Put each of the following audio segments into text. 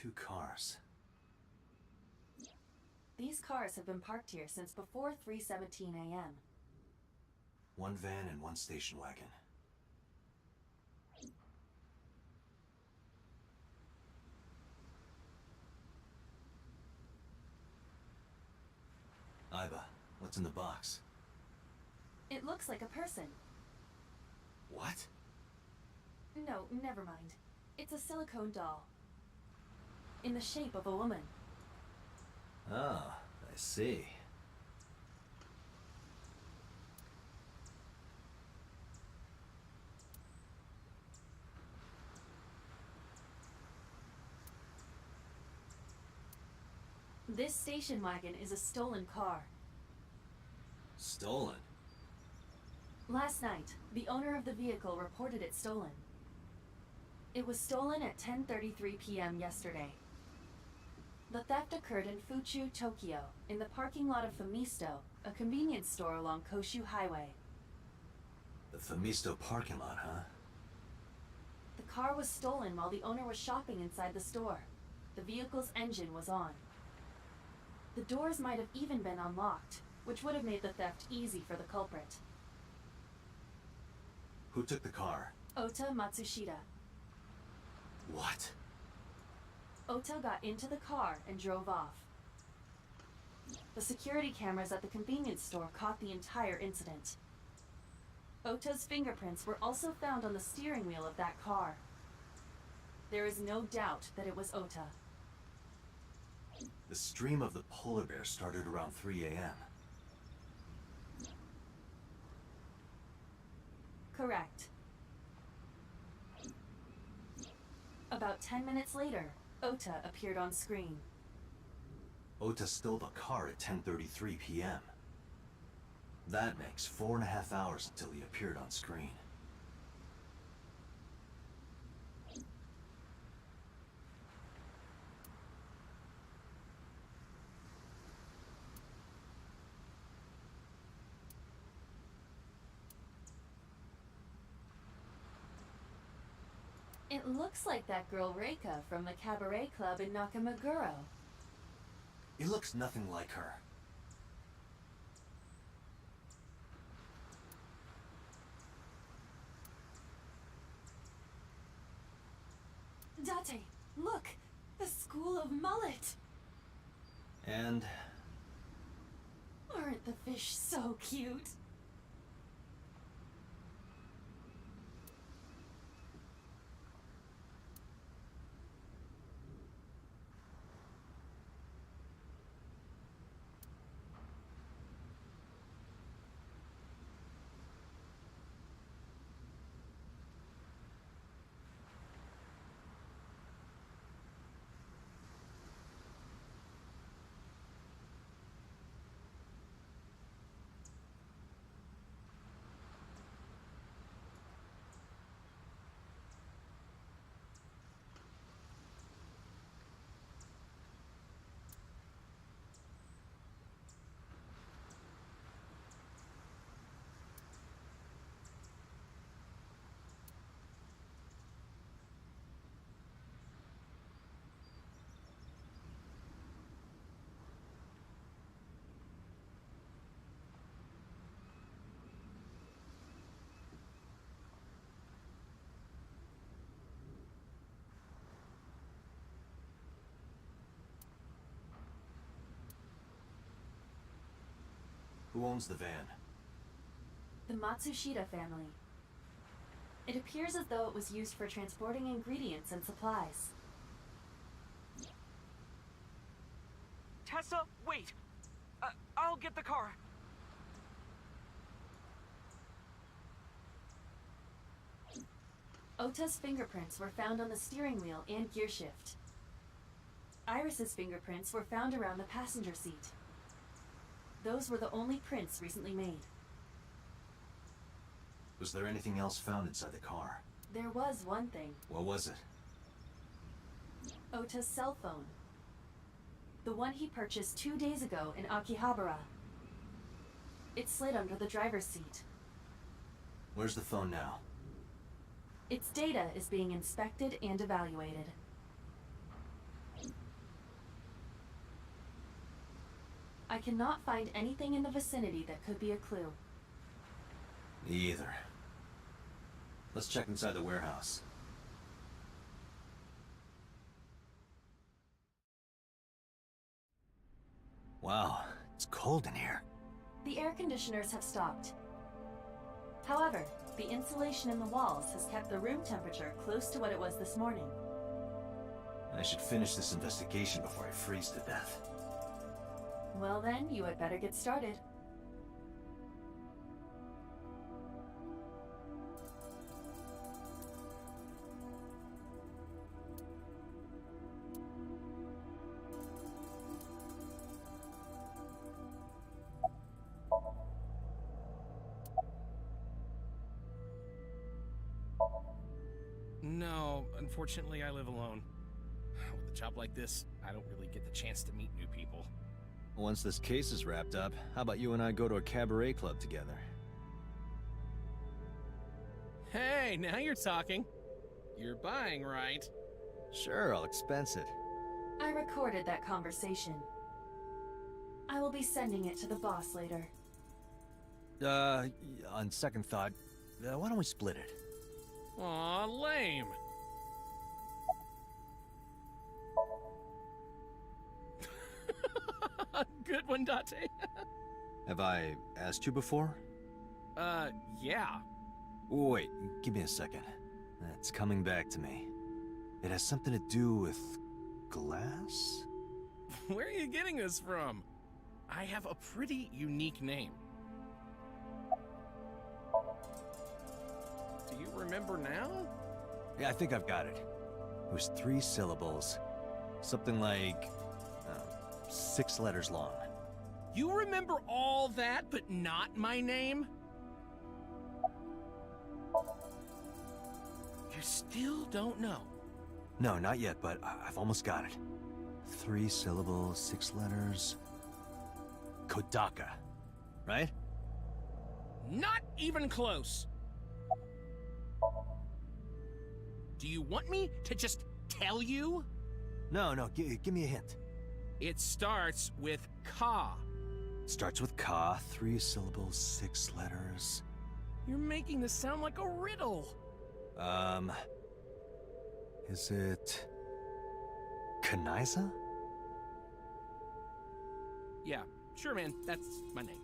2 cars. These cars have been parked here since before 3:17 a.m. 1 van and 1 station wagon. Iba, what's in the box? It looks like a person. What? No, never mind. It's a silicone doll. In the shape of a woman. Oh, I see. This station wagon is a stolen car. Stolen? Last night, the owner of the vehicle reported it stolen. It was stolen at 10:33 p.m. yesterday. The theft occurred in Fuchu, Tokyo, in the parking lot of Famisto, a convenience store along Koshu Highway. The Famisto parking lot, huh? The car was stolen while the owner was shopping inside the store. The vehicle's engine was on. The doors might have even been unlocked, which would have made the theft easy for the culprit. Who took the car? Ota Matsushita. What? Ota got into the car and drove off. The security cameras at the convenience store caught the entire incident. Ota's fingerprints were also found on the steering wheel of that car. There is no doubt that it was Ota. The stream of the polar bear started around 3 a.m. Correct. About 10 minutes later, Ota appeared on screen. Ota stole the car at 10:33 p.m. That makes 4.5 hours until he appeared on screen. It looks like that girl Reika from the cabaret club in Nakamaguro. He looks nothing like her. Date, look! The School of Mullet! And Aren't the fish so cute? who owns the van? The Matsushita family. It appears as though it was used for transporting ingredients and supplies. Tessa, wait! I'll get the car. Ota's fingerprints were found on the steering wheel and gearshift. Iris's fingerprints were found around the passenger seat. Those were the only prints recently made. Was there anything else found inside the car? There was one thing. What was it? Ota's cell phone. The one he purchased 2 days ago in Akihabara. It slid under the driver's seat. Where's the phone now? Its data is being inspected and evaluated. I cannot find anything in the vicinity that could be a clue. Me either. Let's check inside the warehouse. Wow, it's cold in here. The air conditioners have stopped. However, the insulation in the walls has kept the room temperature close to what it was this morning. I should finish this investigation before I freeze to death. Well then, you had better get started. No, unfortunately I live alone. With a job like this, I don't really get the chance to meet new people. Once this case is wrapped up, how about you and I go to a cabaret club together? Hey, now you're talking. You're buying, right? Sure, I'll expense it. I recorded that conversation. I will be sending it to the boss later. On second thought, why don't we split it? Aw, lame. Good one, Date. Have I asked you before? Yeah. Wait, give me a second. It's coming back to me. It has something to do with glass? Where are you getting this from? I have a pretty unique name. Do you remember now? Yeah, I think I've got it. It was 3 syllables. Something like 6 letters long. You remember all that, but not my name? You still don't know? No, not yet, but I've almost got it. 3 syllables, 6 letters. Kodaka, right? Not even close. Do you want me to just tell you? No, give me a hint. It starts with Ka. Starts with Ka, 3 syllables, 6 letters. You're making this sound like a riddle. Is it... Kanaiza? Yeah, sure, man. That's my name.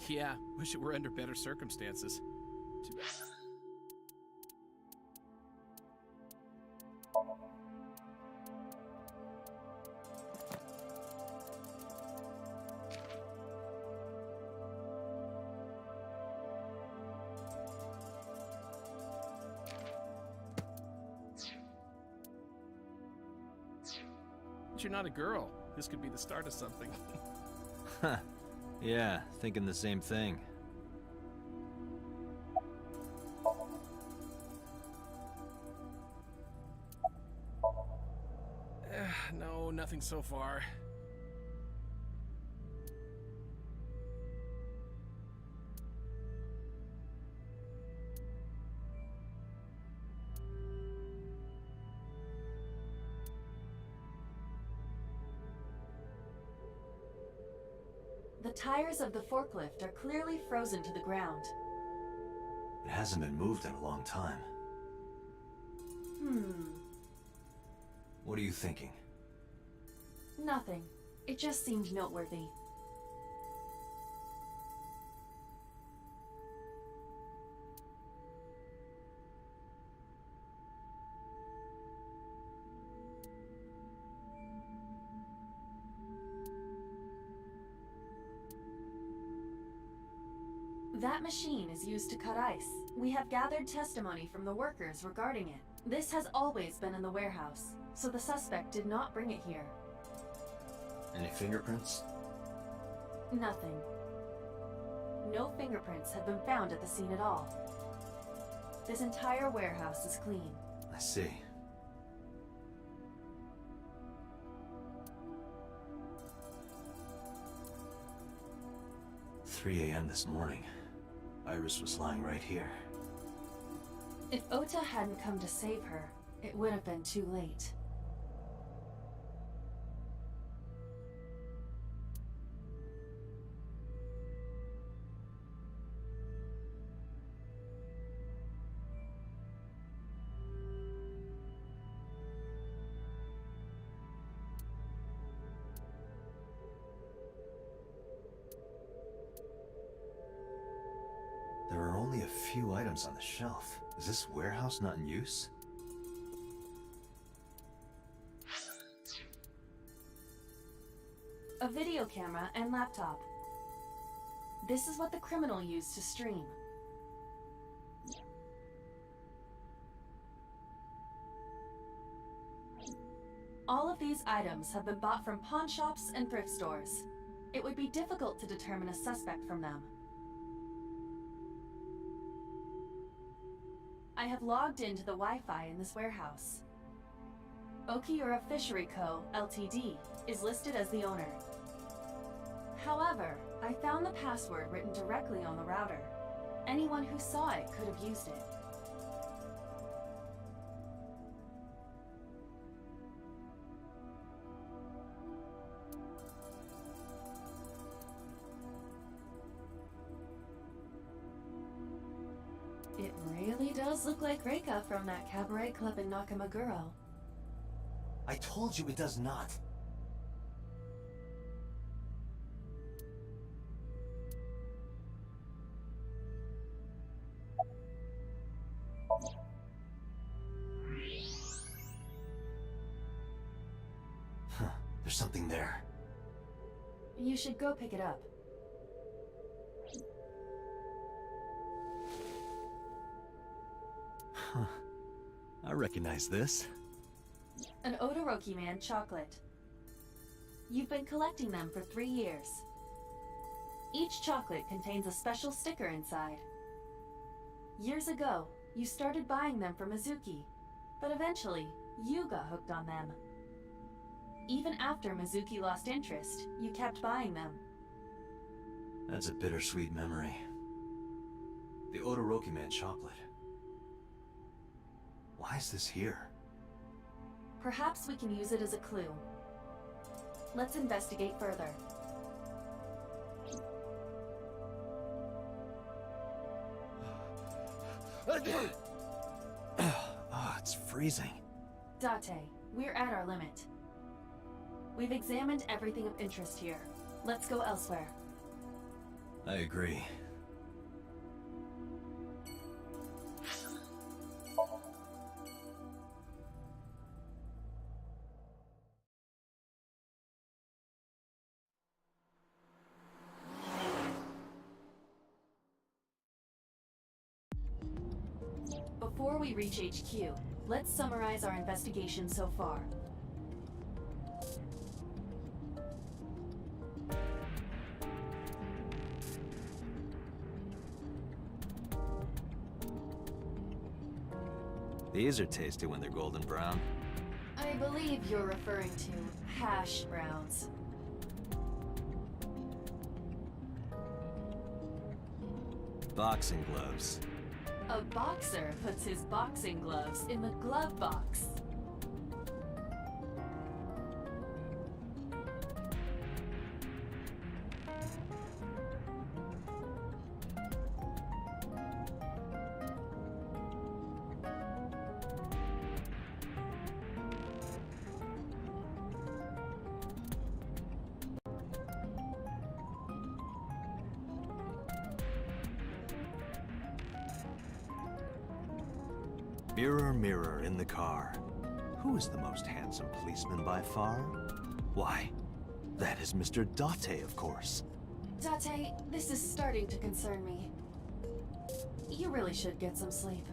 Yeah, wish it were under better circumstances. Too bad. But you're not a girl. This could be the start of something. Huh. Yeah, thinking the same thing. No, nothing so far. The tires of the forklift are clearly frozen to the ground. It hasn't been moved in a long time. What are you thinking? Nothing. It just seemed noteworthy. That machine is used to cut ice. We have gathered testimony from the workers regarding it. This has always been in the warehouse, so the suspect did not bring it here. Any fingerprints? Nothing. No fingerprints have been found at the scene at all. This entire warehouse is clean. I see. "3 a.m. this morning. Iris was lying right here." If Ota hadn't come to save her, it would have been too late. There are only a few items on the shelf. Is this warehouse not in use? A video camera and laptop. This is what the criminal used to stream. All of these items have been bought from pawn shops and thrift stores. It would be difficult to determine a suspect from them. I have logged into the Wi-Fi in this warehouse. Okiura Fishery Co., Ltd. is listed as the owner. However, I found the password written directly on the router. Anyone who saw it could have used it. It really does look like Reika from that cabaret club in Nakamaguro. I told you it does not. Huh, there's something there. You should go pick it up. Huh. I recognize this. An Odoroki Man chocolate. You've been collecting them for 3 years. Each chocolate contains a special sticker inside. Years ago, you started buying them for Mizuki, but eventually, you got hooked on them. Even after Mizuki lost interest, you kept buying them. That's a bittersweet memory. The Odoroki Man chocolate. Why is this here? Perhaps we can use it as a clue. Let's investigate further. Oh, it's freezing. Date, we're at our limit. We've examined everything of interest here. Let's go elsewhere. I agree. Before we reach HQ, let's summarize our investigation so far. These are tasty when they're golden brown. I believe you're referring to hash browns. Boxing gloves. A boxer puts his boxing gloves in the glove box. Mirror, mirror in the car. Who is the most handsome policeman by far? Why, that is Mr. Date, of course. Date, this is starting to concern me. You really should get some sleep.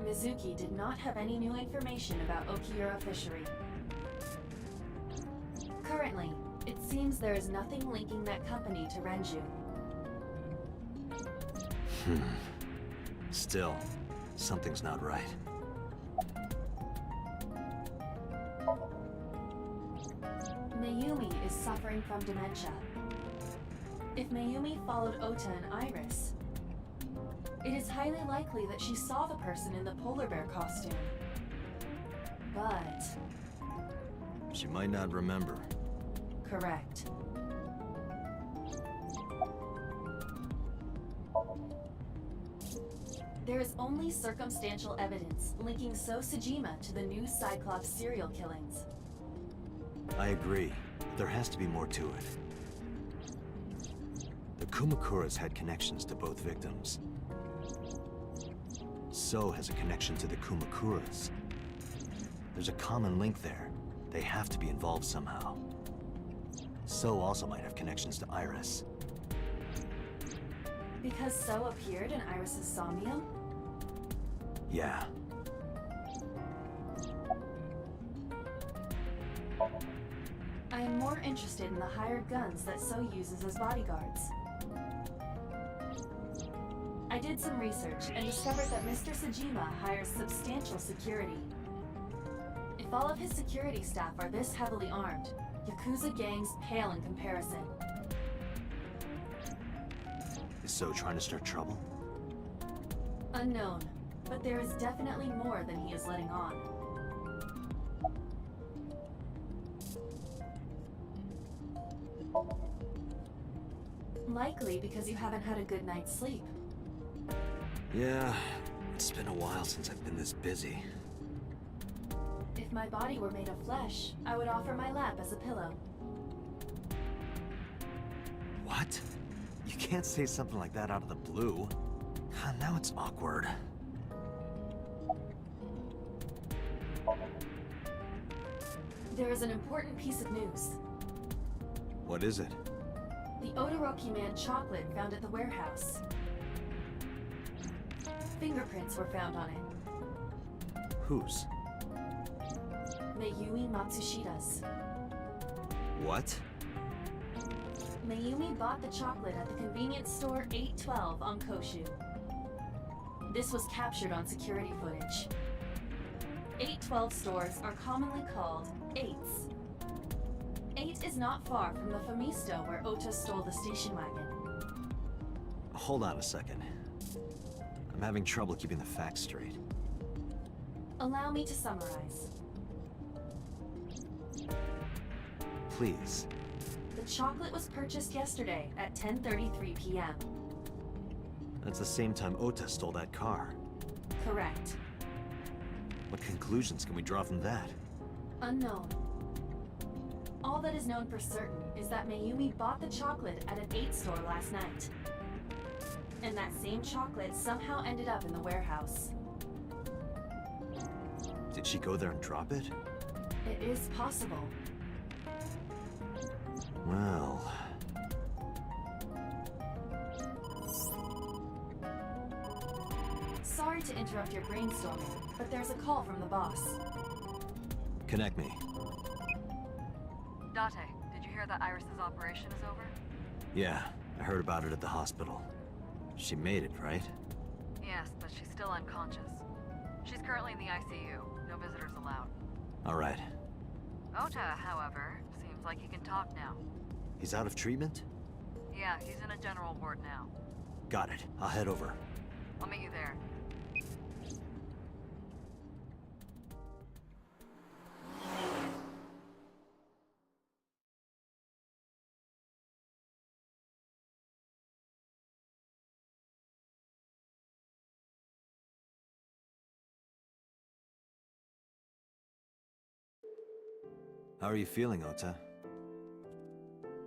Mizuki did not have any new information about Okiura Fishery. Currently, it seems there is nothing linking that company to Renju. Still, something's not right. Mayumi is suffering from dementia. If Mayumi followed Ota and Iris, it is highly likely that she saw the person in the polar bear costume. But... She might not remember. correct. There is only circumstantial evidence linking So Sejima to the new Cyclops serial killings. I agree. There has to be more to it. The Kumakuras had connections to both victims. So has a connection to the Kumakuras. There's a common link there. They have to be involved somehow. So also might have connections to Iris. Because So appeared in Iris's Somnium? Yeah. I am more interested in the hired guns that So uses as bodyguards. I did some research and discovered that Mr. Sejima hires substantial security. If all of his security staff are this heavily armed, Yakuza gangs pale in comparison. Is So trying to start trouble? Unknown, but there is definitely more than he is letting on. Likely because you haven't had a good night's sleep. Yeah, it's been a while since I've been this busy. If my body were made of flesh, I would offer my lap as a pillow. What? You can't say something like that out of the blue. Now it's awkward. There is an important piece of news. What is it? The Odoroki Man chocolate found at the warehouse. Fingerprints were found on it. Whose? Mayumi Matsushida's. What? Mayumi bought the chocolate at the convenience store 812 on Koshu. This was captured on security footage. 812 stores are commonly called 8s. 8 is not far from the Famisto where Ota stole the station wagon. Hold on a second. I'm having trouble keeping the facts straight. Allow me to summarize. Please. The chocolate was purchased yesterday at 10:33 p.m. That's the same time Ota stole that car. Correct. What conclusions can we draw from that? Unknown. All that is known for certain is that Mayumi bought the chocolate at an 8 store last night. And that same chocolate somehow ended up in the warehouse. Did she go there and drop it? It is possible. Well... Sorry to interrupt your brainstorming, but there's a call from the boss. Connect me. Date, did you hear that Iris's operation is over? Yeah, I heard about it at the hospital. She made it, right? Yes, but she's still unconscious. She's currently in the ICU. No visitors allowed. Alright. Ota, however, seems like he can talk now. He's out of treatment? Yeah, he's in a general ward now. Got it. I'll head over. I'll meet you there. How are you feeling, Ota?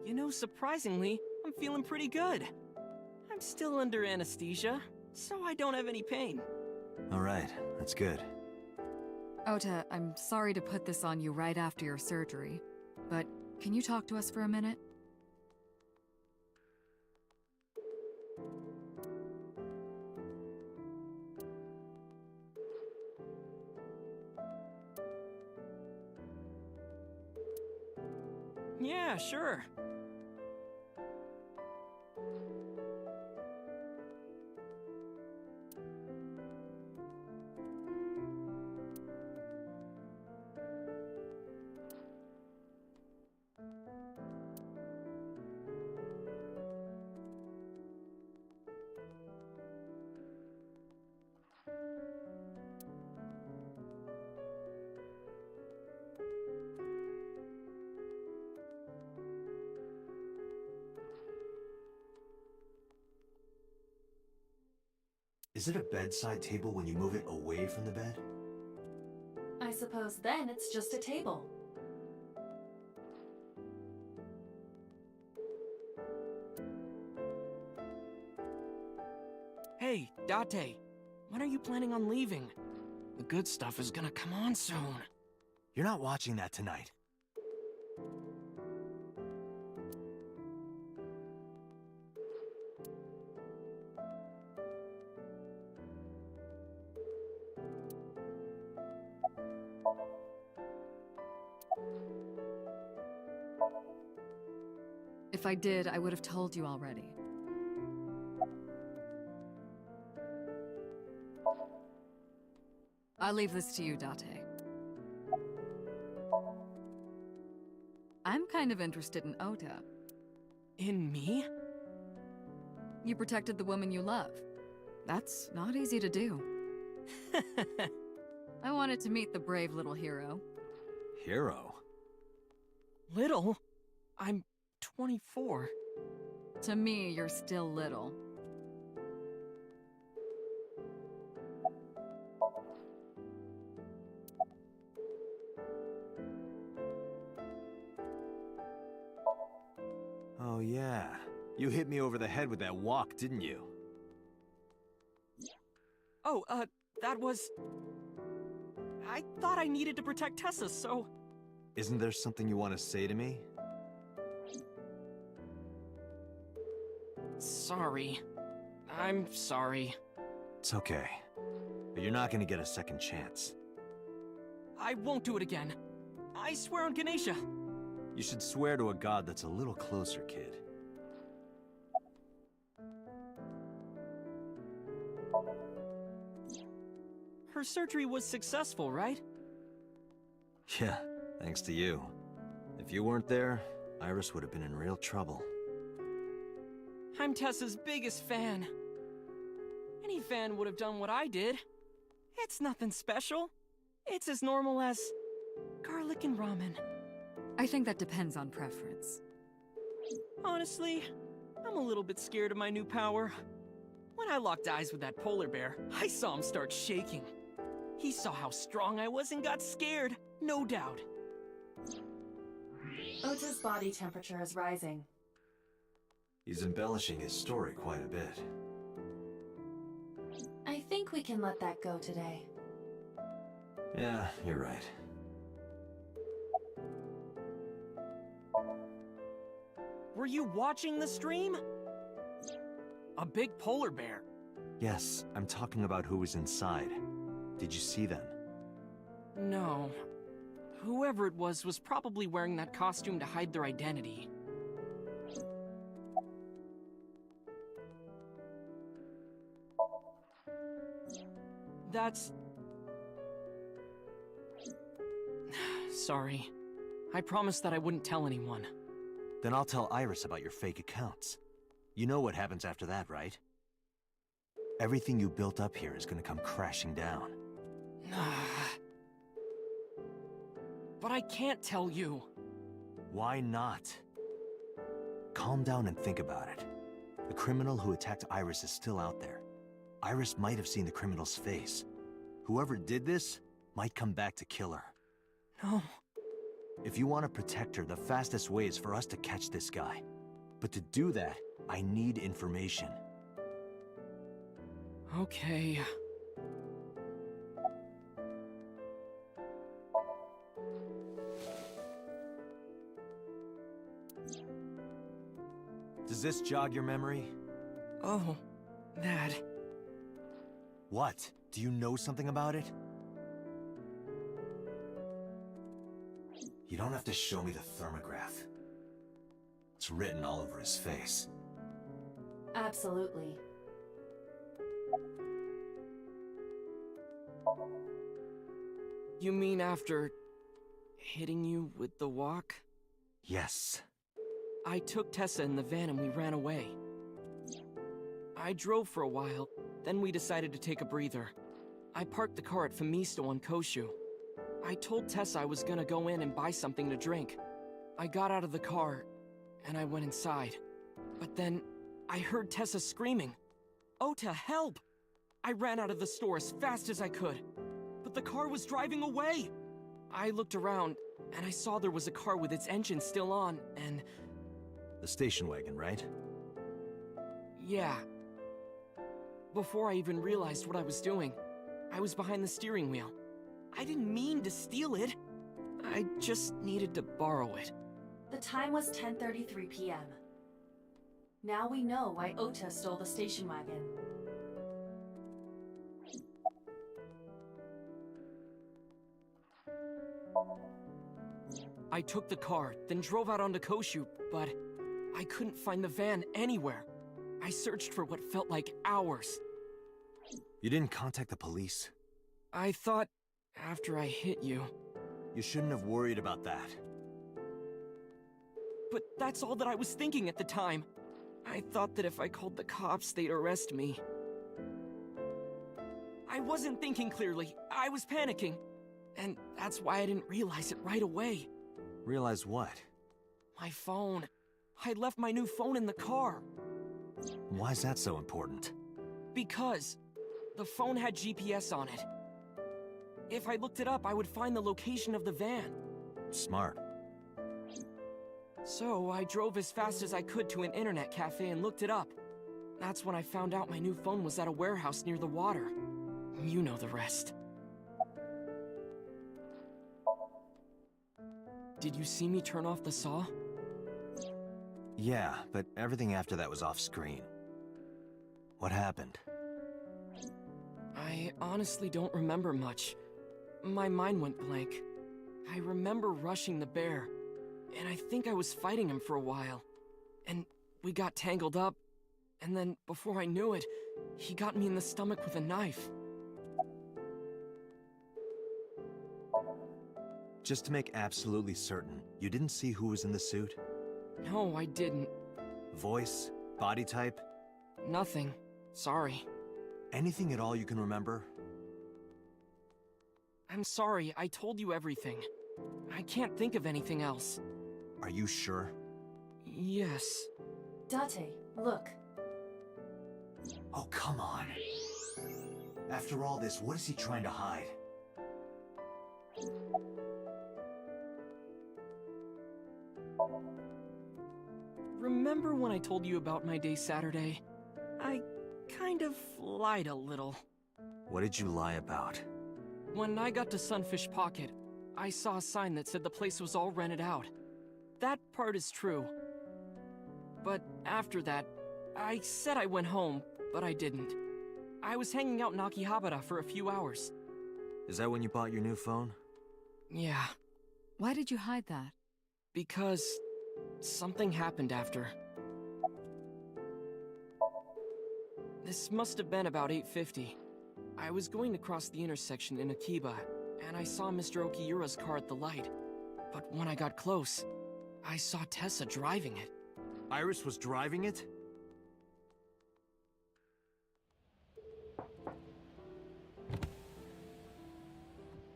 You know, surprisingly, I'm feeling pretty good. I'm still under anesthesia, so I don't have any pain. Alright, that's good. Ota, I'm sorry to put this on you right after your surgery, but can you talk to us for a minute? Yeah, sure. Is it a bedside table when you move it away from the bed? I suppose then it's just a table. Hey, Date. When are you planning on leaving? The good stuff is gonna come on soon. You're not watching that tonight. If I did, I would have told you already. I'll leave this to you, Date. I'm kind of interested in Ota. In me? You protected the woman you love. That's not easy to do. I wanted to meet the brave little hero. Hero? Little? I'm 24. To me, you're still little. Oh yeah. You hit me over the head with that walk, didn't you? Oh, that was... I thought I needed to protect Tessa, so... Isn't there something you want to say to me? Sorry. I'm sorry. It's okay. But you're not gonna get a second chance. I won't do it again. I swear on Ganesha. You should swear to a god that's a little closer, kid. Her surgery was successful, right? Yeah, thanks to you. If you weren't there, Iris would have been in real trouble. I'm Tessa's biggest fan. Any fan would have done what I did. It's nothing special. It's as normal as garlic and ramen. I think that depends on preference. Honestly, I'm a little bit scared of my new power. When I locked eyes with that polar bear, I saw him start shaking. He saw how strong I was and got scared, no doubt. Ota's body temperature is rising. He's embellishing his story quite a bit. I think we can let that go today. Yeah, you're right. Were you watching the stream? A big polar bear. Yes, I'm talking about who was inside. Did you see them? No. Whoever it was probably wearing that costume to hide their identity. That's... Sorry. I promised that I wouldn't tell anyone. Then I'll tell Iris about your fake accounts. You know what happens after that, right? Everything you built up here is gonna come crashing down. But I can't tell you. Why not? Calm down and think about it. The criminal who attacked Iris is still out there. Iris might have seen the criminal's face. Whoever did this might come back to kill her. No. If you want to protect her, the fastest way is for us to catch this guy. But to do that, I need information. Okay. Does this jog your memory? Oh, that. What? Do you know something about it? You don't have to show me the thermograph. It's written all over his face. Absolutely. You mean after hitting you with the walk? Yes. I took Tessa in the van and we ran away. I drove for a while, then we decided to take a breather. I parked the car at Famisto on Koshu. I told Tessa I was gonna go in and buy something to drink. I got out of the car, and I went inside. But then, I heard Tessa screaming, "Ota, help!" I ran out of the store as fast as I could, but the car was driving away! I looked around, and I saw there was a car with its engine still on, and... The station wagon, right? yeah. Before I even realized what I was doing, I was behind the steering wheel. I didn't mean to steal it. I just needed to borrow it. The time was 10:33 p.m. Now we know why Ota stole the station wagon. I took the car, then drove out onto Koshu, but I couldn't find the van anywhere. I searched for what felt like hours. You didn't contact the police? I thought, after I hit you... You shouldn't have worried about that. But that's all that I was thinking at the time. I thought that if I called the cops, they'd arrest me. I wasn't thinking clearly. I was panicking. And that's why I didn't realize it right away. Realize what? My phone. I left my new phone in the car. Why's that so important? Because the phone had GPS on it. If I looked it up, I would find the location of the van. Smart. So I drove as fast as I could to an internet cafe and looked it up. That's when I found out my new phone was at a warehouse near the water. You know the rest. Did you see me turn off the saw? Yeah, but everything after that was off screen. What happened? I honestly don't remember much. My mind went blank. I remember rushing the bear, and I think I was fighting him for a while. And we got tangled up, and then before I knew it, he got me in the stomach with a knife. Just to make absolutely certain, you didn't see who was in the suit? No, I didn't. Voice? Body type? Nothing. Sorry. Anything at all you can remember? I'm sorry, I told you everything. I can't think of anything else. Are you sure? Yes. Date, look. Oh, come on. After all this, what is he trying to hide? Remember when I told you about my day Saturday? I kind of lied a little. What did you lie about? When I got to Sunfish Pocket, I saw a sign that said the place was all rented out. That part is true. But after that, I said I went home, but I didn't. I was hanging out in Akihabara for a few hours. Is that when you bought your new phone? Yeah, Why did you hide that? because something happened after. This must have been about 8:50. I was going to cross the intersection in Akiba, and I saw Mr. Okiura's car at the light. But when I got close, I saw Tessa driving it. Iris was driving it?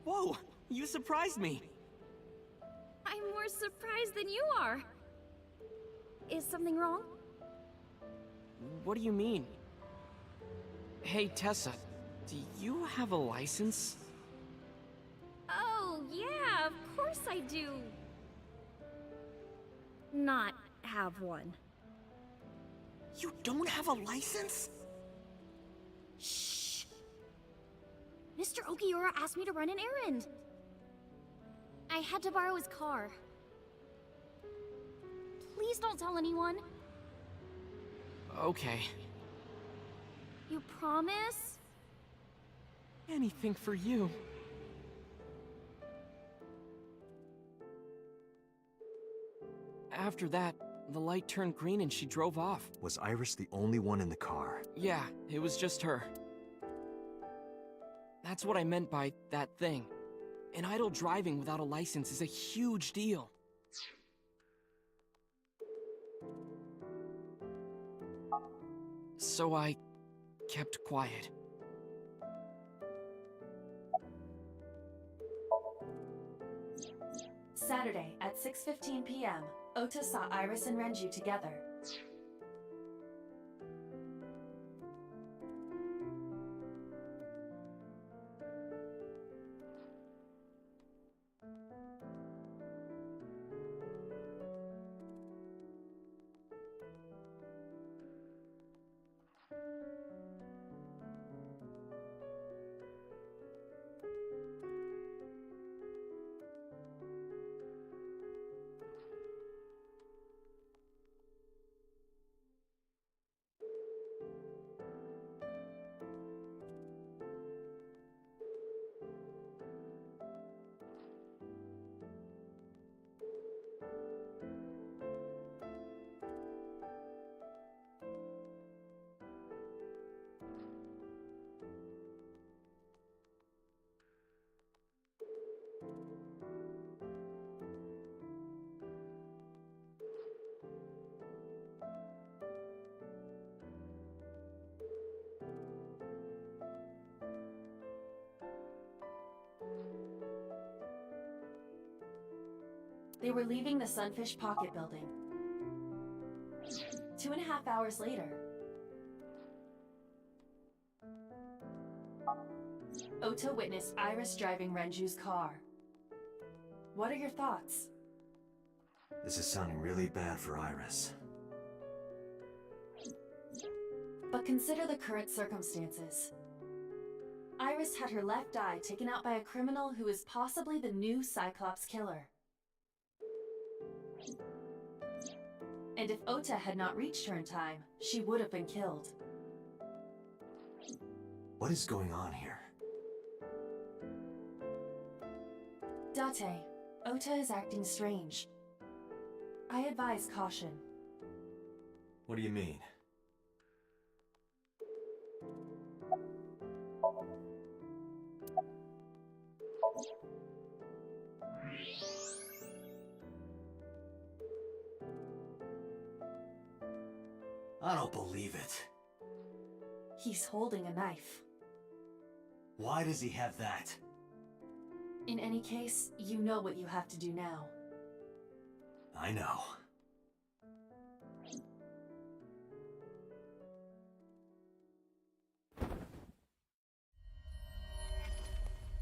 Whoa! You surprised me! I'm more surprised than you are. Is something wrong? What do you mean? Hey, Tessa, do you have a license? Oh, yeah, of course I do. Not have one. You don't have a license? Shh! Mr. Okiura asked me to run an errand. I had to borrow his car. Please don't tell anyone. Okay. You promise? Anything for you. After that, the light turned green and she drove off. Was Iris the only one in the car? Yeah, it was just her. That's what I meant by that thing. And idle driving without a license is a huge deal. So I kept quiet. Saturday at 6:15 p.m., Ota saw Iris and Renju together. They were leaving the Sunfish Pocket building. 2.5 hours later, Ota witnessed Iris driving Renju's car. What are your thoughts? This is sounding really bad for Iris. But consider the current circumstances. Iris had her left eye taken out by a criminal who is possibly the new Cyclops killer. And if Ota had not reached her in time, she would have been killed. What is going on here? Date, Ota is acting strange. I advise caution. What do you mean? I don't believe it. He's holding a knife. Why does he have that? In any case, you know what you have to do now. I know.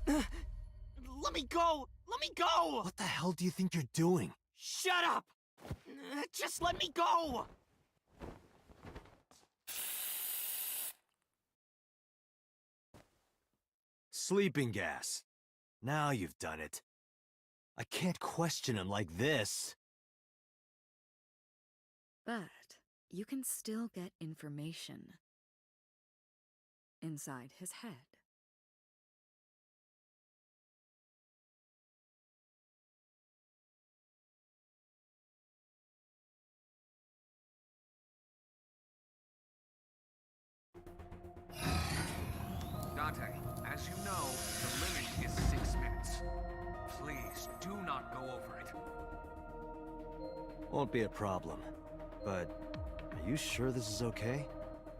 Let me go! Let me go! What the hell do you think you're doing? Shut up! Just let me go! Sleeping gas. Now you've done it. I can't question him like this. But you can still get information inside his head. Dante, as you know, the limit is 6 minutes. Please, do not go over it. Won't be a problem. But, are you sure this is okay?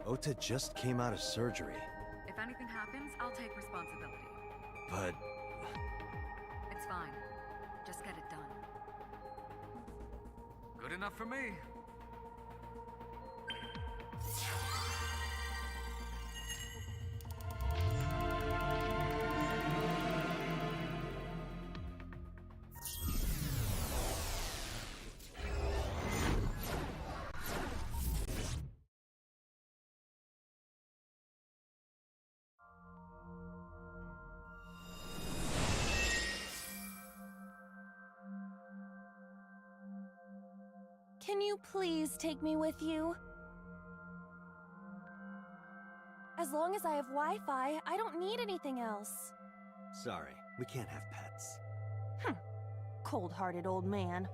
Ota just came out of surgery. If anything happens, I'll take responsibility. But... It's fine. Just get it done. Good enough for me. Can you please take me with you? As long as I have Wi-Fi, I don't need anything else. Sorry, we can't have pets. Cold-hearted old man.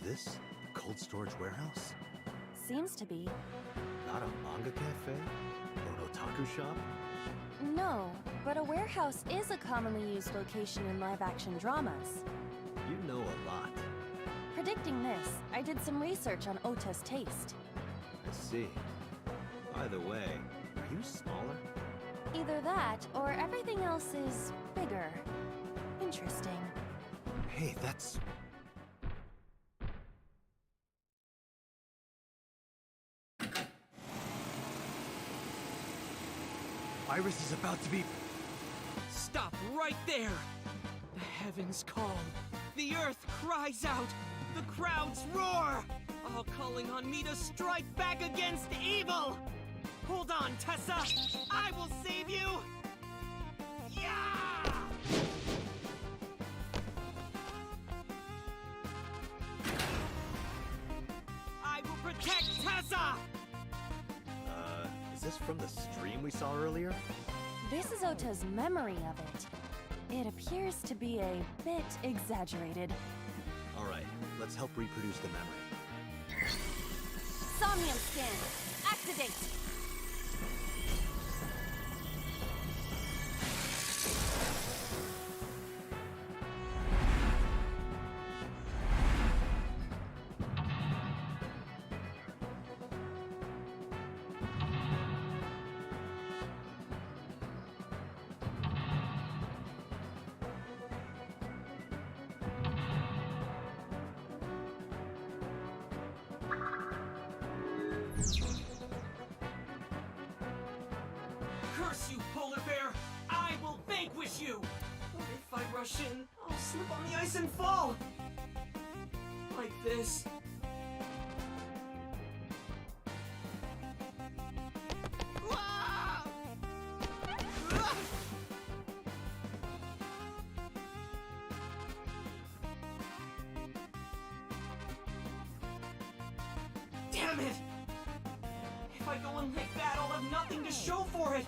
this the cold storage warehouse? Seems to be. Not a manga cafe? Or an otaku shop? No, but a warehouse is a commonly used location in live-action dramas. You know a lot. Predicting this, I did some research on Ota's taste. I see. By the way, are you smaller? Either that, or everything else is bigger. Interesting. Hey, that's... Iris is about to be... Stop right there! The heavens call. The earth cries out. The crowds roar. All calling on me to strike back against evil. Hold on, Tessa. I will save you. Yeah! I will protect Tessa. Is this from the stream we saw earlier? This is Ota's memory of it. It appears to be a bit exaggerated. Alright, let's help reproduce the memory. Somnium scan! Activate! Curse you, polar bear! I will vanquish you! Or if I rush in, I'll slip on the ice and fall! Like this. Ah! Ah! Damn it! If I go in like that, I'll have nothing to show for it!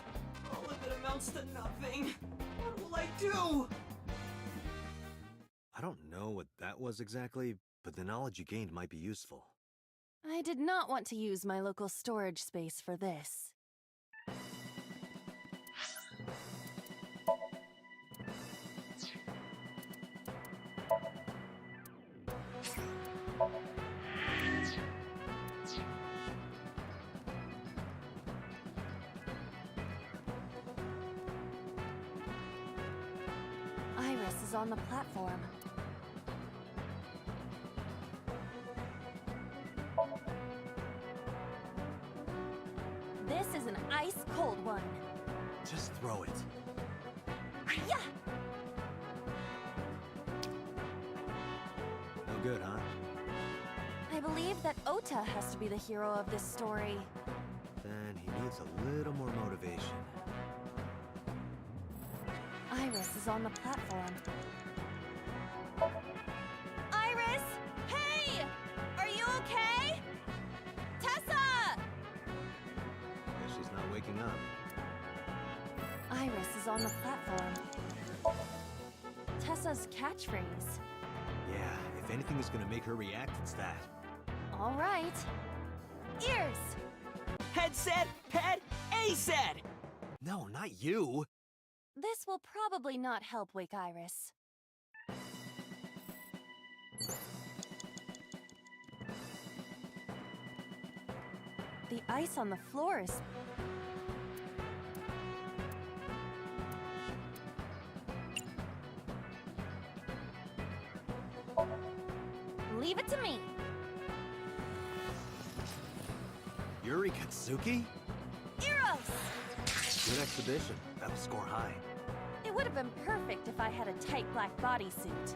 All of it amounts to nothing. What will I do? I don't know what that was exactly, but the knowledge you gained might be useful. I did not want to use my local storage space for this. Iris is on the platform. This is an ice-cold one. Just throw it. Yeah! No good, huh? I believe that Ota has to be the hero of this story. Then he needs a little more motivation. Iris is on the platform. Iris! Hey! Are you okay? Tessa! Guess she's not waking up. Iris is on the platform. Tessa's catchphrase. Yeah, if anything is gonna make her react, it's that. All right. Ears! Head said, pet, A said! No, not you! This will probably not help wake Iris. The ice on the floor is... Leave it to me! Yuri Katsuki? Eros! Good exhibition. That'll score high. It would have been perfect if I had a tight black bodysuit.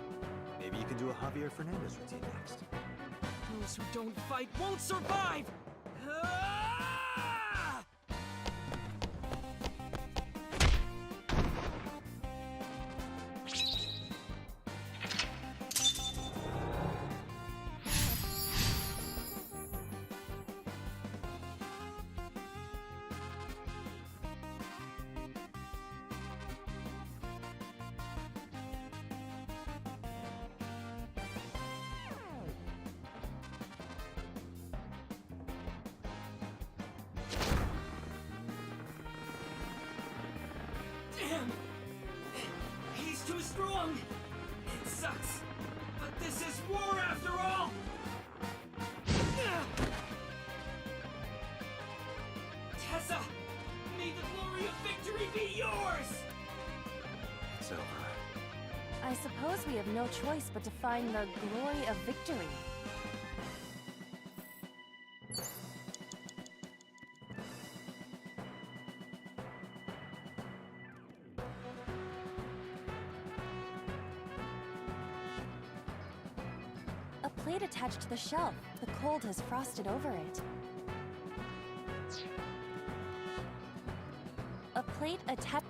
Maybe you can do a Javier Fernandez routine next. Those who don't fight won't survive! Ah! strong! It sucks, but this is war after all! Tessa, may the glory of victory be yours! It's over. I suppose we have no choice but to find the glory of victory. A plate attached to the shelf. The cold has frosted over it. A plate attached.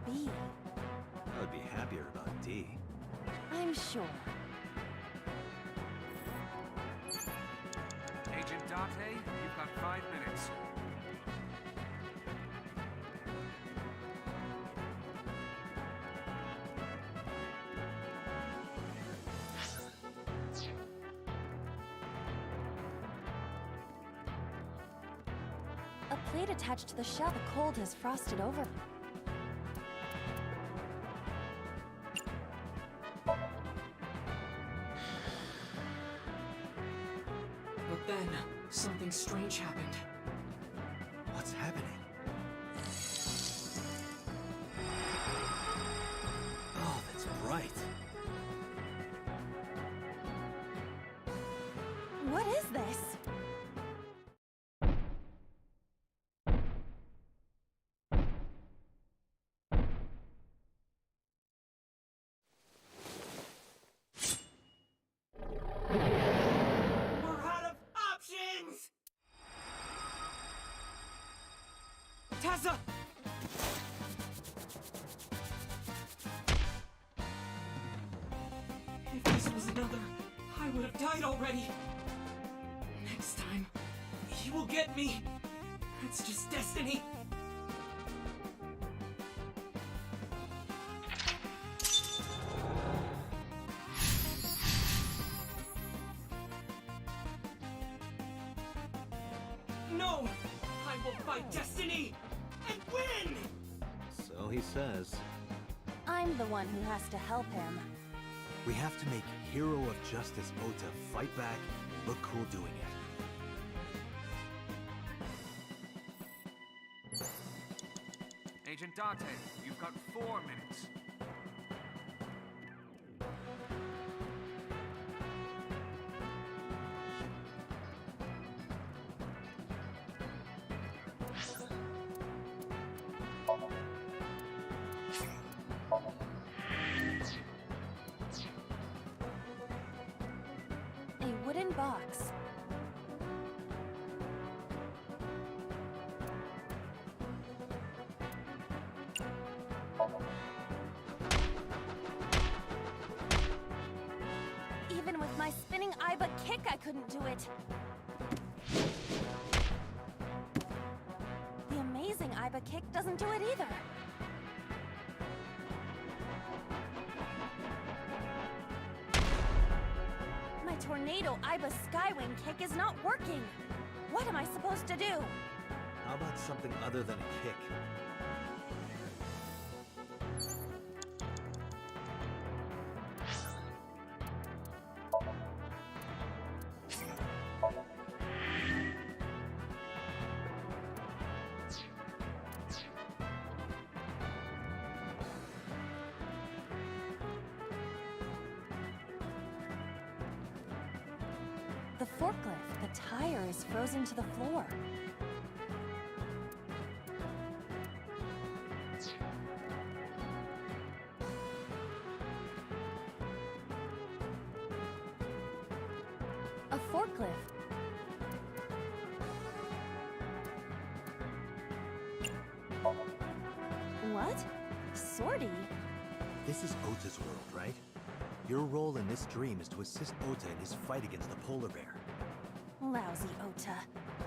B. I would be happier about D. I'm sure. Agent Date, you've got 5 minutes. A plate attached to the shelf. The cold has frosted over. But then, something strange happened. What's happening? Oh, that's right. What is this? We're out of options! Tessa! If this was another, I would have died already. Next time, he will get me. It's just destiny. No! I will fight destiny and win! So he says. I'm the one who has to help him. We have to make Hero of Justice Ota fight back and look cool doing it. Agent Date, you've got 4 minutes. A wooden box. Even with my spinning Iba kick, I couldn't do it. The amazing Iba kick doesn't do it either. My tornado Iba skywing kick is not working. What am I supposed to do? How about something other than a kick? The forklift, the tire is frozen to the floor. A forklift. What? Sortie? This is Ota's world, right? Your role in this dream is to assist Ota in his fight against the polar bear. Lousy Ota.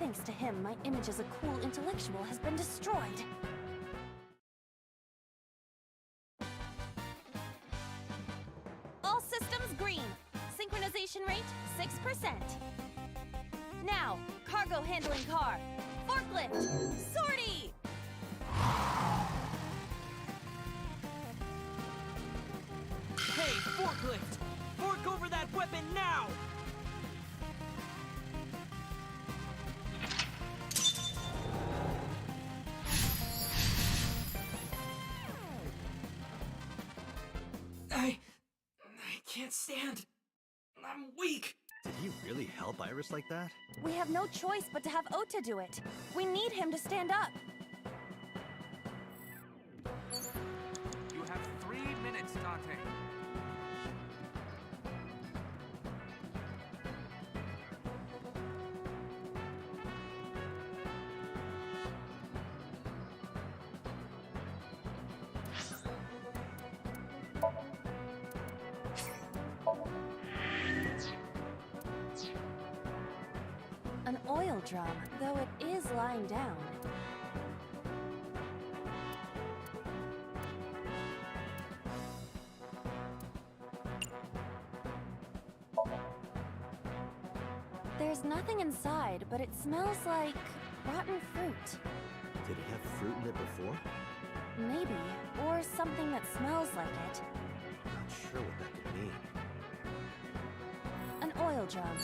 Thanks to him, my image as a cool intellectual has been destroyed. All systems green. Synchronization rate, 6%. Now, cargo handling car. Forklift. Sortie! Hey, forklift! Fork over that weapon now! I can't stand. I'm weak. Did he really help Iris like that? We have no choice but to have Ota do it. We need him to stand up. You have 3 minutes, Dante. An oil drum, though it is lying down. There's nothing inside, but it smells like rotten fruit. Did it have fruit in it before? Maybe, or something that smells like it. Not sure what that could mean. An oil drum.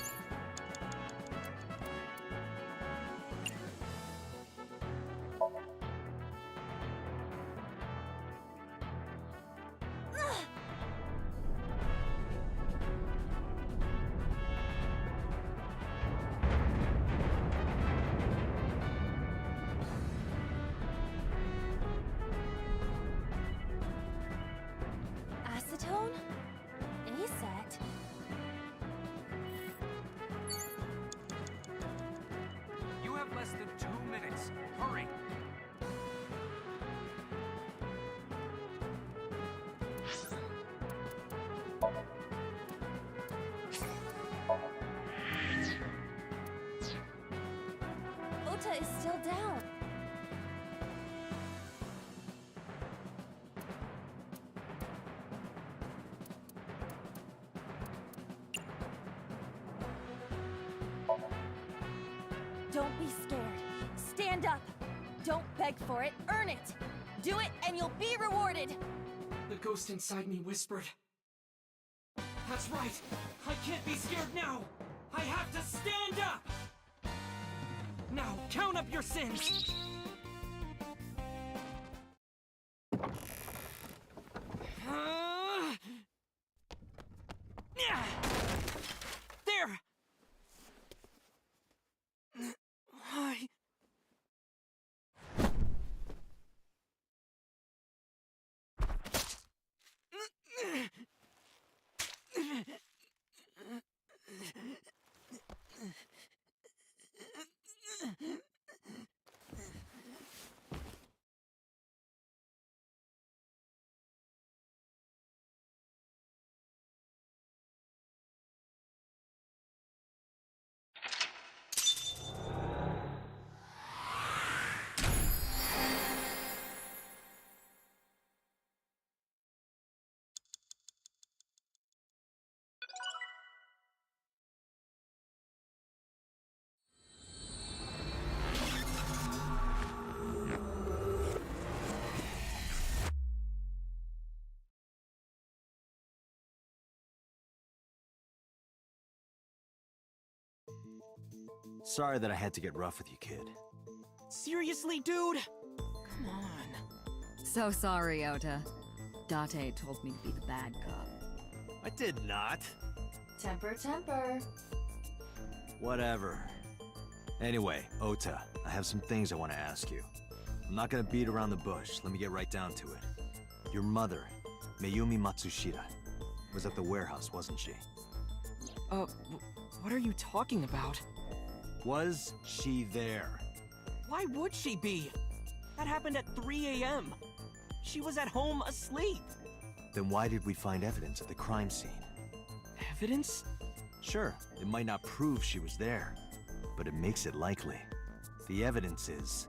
Acetone? ASAT? You have less than 2 minutes. Hurry! Ota is still down. Don't be scared. Stand up. Don't beg for it, earn it. Do it and you'll be rewarded. The ghost inside me whispered. That's right! I can't be scared now! I have to stand up! Now, count up your sins! There! I... Sorry that I had to get rough with you, kid. Seriously, dude? Come on. So sorry, Ota. Date told me to be the bad cop. I did not. Temper, temper. Whatever. Anyway, Ota, I have some things I want to ask you. I'm not gonna beat around the bush. Let me get right down to it. Your mother, Mayumi Matsushita, was at the warehouse, wasn't she? What are you talking about? Was she there? Why would she be? That happened at 3 a.m. She was at home asleep. Then why did we find evidence at the crime scene? Evidence? Sure, it might not prove she was there, but it makes it likely. The evidence is...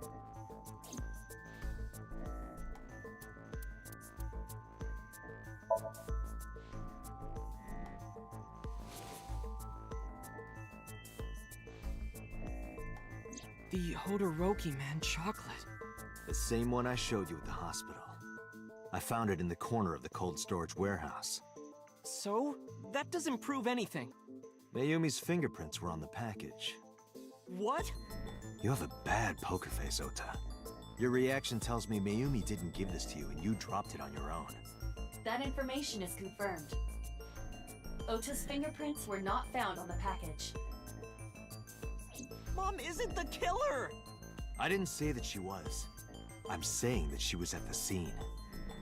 The Hodoroki Man chocolate. the same one I showed you at the hospital. I found it in the corner of the cold storage warehouse. So? That doesn't prove anything. Mayumi's fingerprints were on the package. What? You have a bad poker face, Ota. Your reaction tells me Mayumi didn't give this to you and you dropped it on your own. That information is confirmed. Ota's fingerprints were not found on the package. Mom isn't the killer! I didn't say that she was. I'm saying that she was at the scene.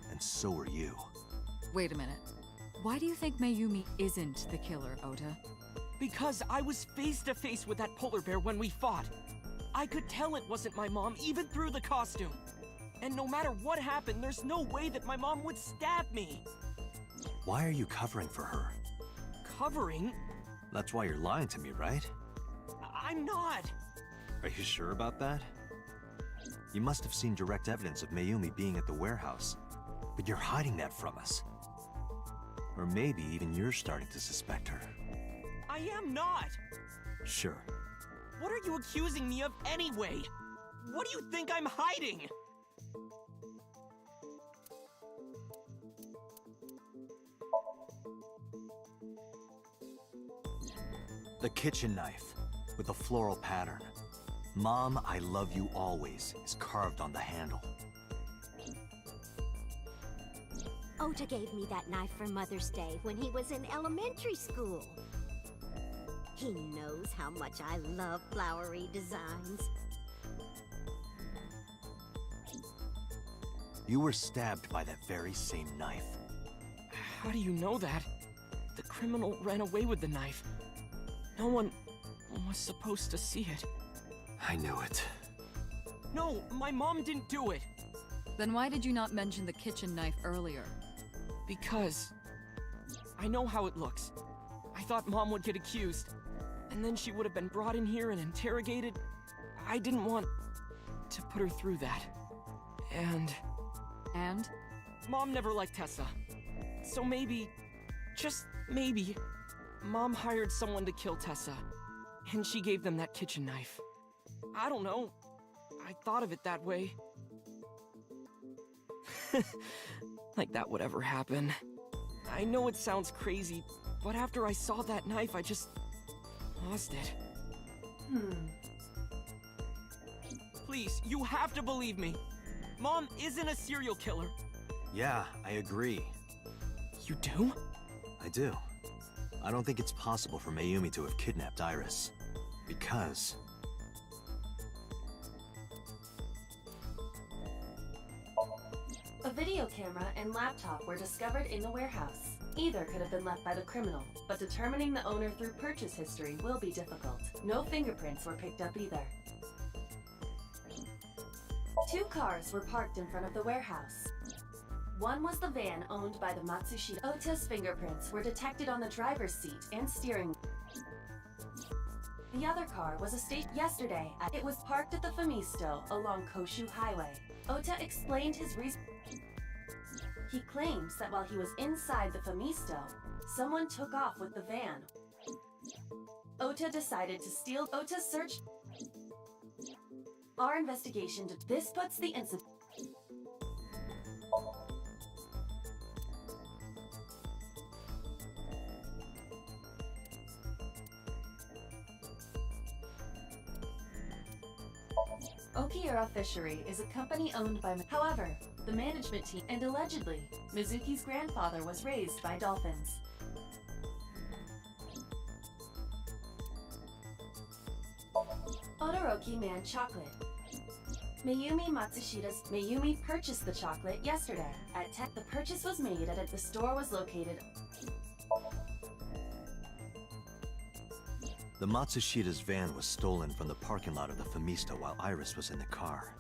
And so were you. Wait a minute. Why do you think Mayumi isn't the killer, Ota? Because I was face to face with that polar bear when we fought. I could tell it wasn't my mom even through the costume. And no matter what happened, there's no way that my mom would stab me. Why are you covering for her? Covering? That's why you're lying to me, right? I'm not. Are you sure about that? You must have seen direct evidence of Mayumi being at the warehouse, but you're hiding that from us. Or maybe even you're starting to suspect her. I am not. Sure. What are you accusing me of anyway? What do you think I'm hiding? The kitchen knife, with a floral pattern. Mom, I love you always, is carved on the handle. Ota gave me that knife for Mother's Day when he was in elementary school. He knows how much I love flowery designs. You were stabbed by that very same knife. How do you know that? The criminal ran away with the knife. No one was supposed to see it. I knew it. No, my mom didn't do it. Then why did you not mention the kitchen knife earlier? Because I know how it looks. I thought Mom would get accused, and then she would have been brought in here and interrogated. I didn't want to put her through that. And Mom never liked Tessa. So maybe, just maybe, Mom hired someone to kill Tessa, and she gave them that kitchen knife. I don't know. I thought of it that way. Like that would ever happen. I know it sounds crazy, but after I saw that knife, I just lost it. Please, you have to believe me. Mom isn't a serial killer. Yeah, I agree. You do? I do. I don't think it's possible for Mayumi to have kidnapped Iris. Because... A video camera and laptop were discovered in the warehouse. Either could have been left by the criminal, but determining the owner through purchase history will be difficult. No fingerprints were picked up either. 2 cars were parked in front of the warehouse. One was the van owned by the Matsushita. Ota's fingerprints were detected on the driver's seat and steering. The other car was a station yesterday. It was parked at the Famisto along Koshu Highway. Ota explained his reason. He claims that while he was inside the Famisto, someone took off with the van. Ota decided to steal. Ota searched. Our investigation. This puts the incident. Okiura Fishery is a company owned by... However, the management team and allegedly, Mizuki's grandfather was raised by dolphins. Odoroki Man Chocolate. Mayumi Matsushita's... Mayumi purchased the chocolate yesterday at 10. The purchase was made at the store was located... The Matsushita's van was stolen from the parking lot of the Famisto while Iris was in the car.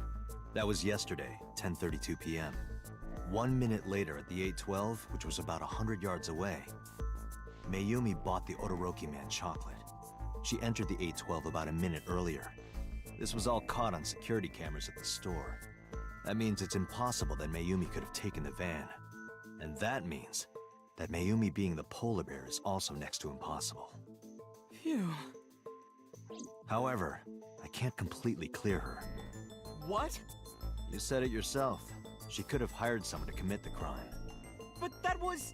That was yesterday, 10:32 p.m. 1 minute later at the 812, which was about 100 yards away, Mayumi bought the Odoroki Man chocolate. She entered the 812 about a minute earlier. This was all caught on security cameras at the store. That means it's impossible that Mayumi could have taken the van. And that means that Mayumi being the polar bear is also next to impossible. Phew. However, I can't completely clear her. What? You said it yourself. She could have hired someone to commit the crime. But that was...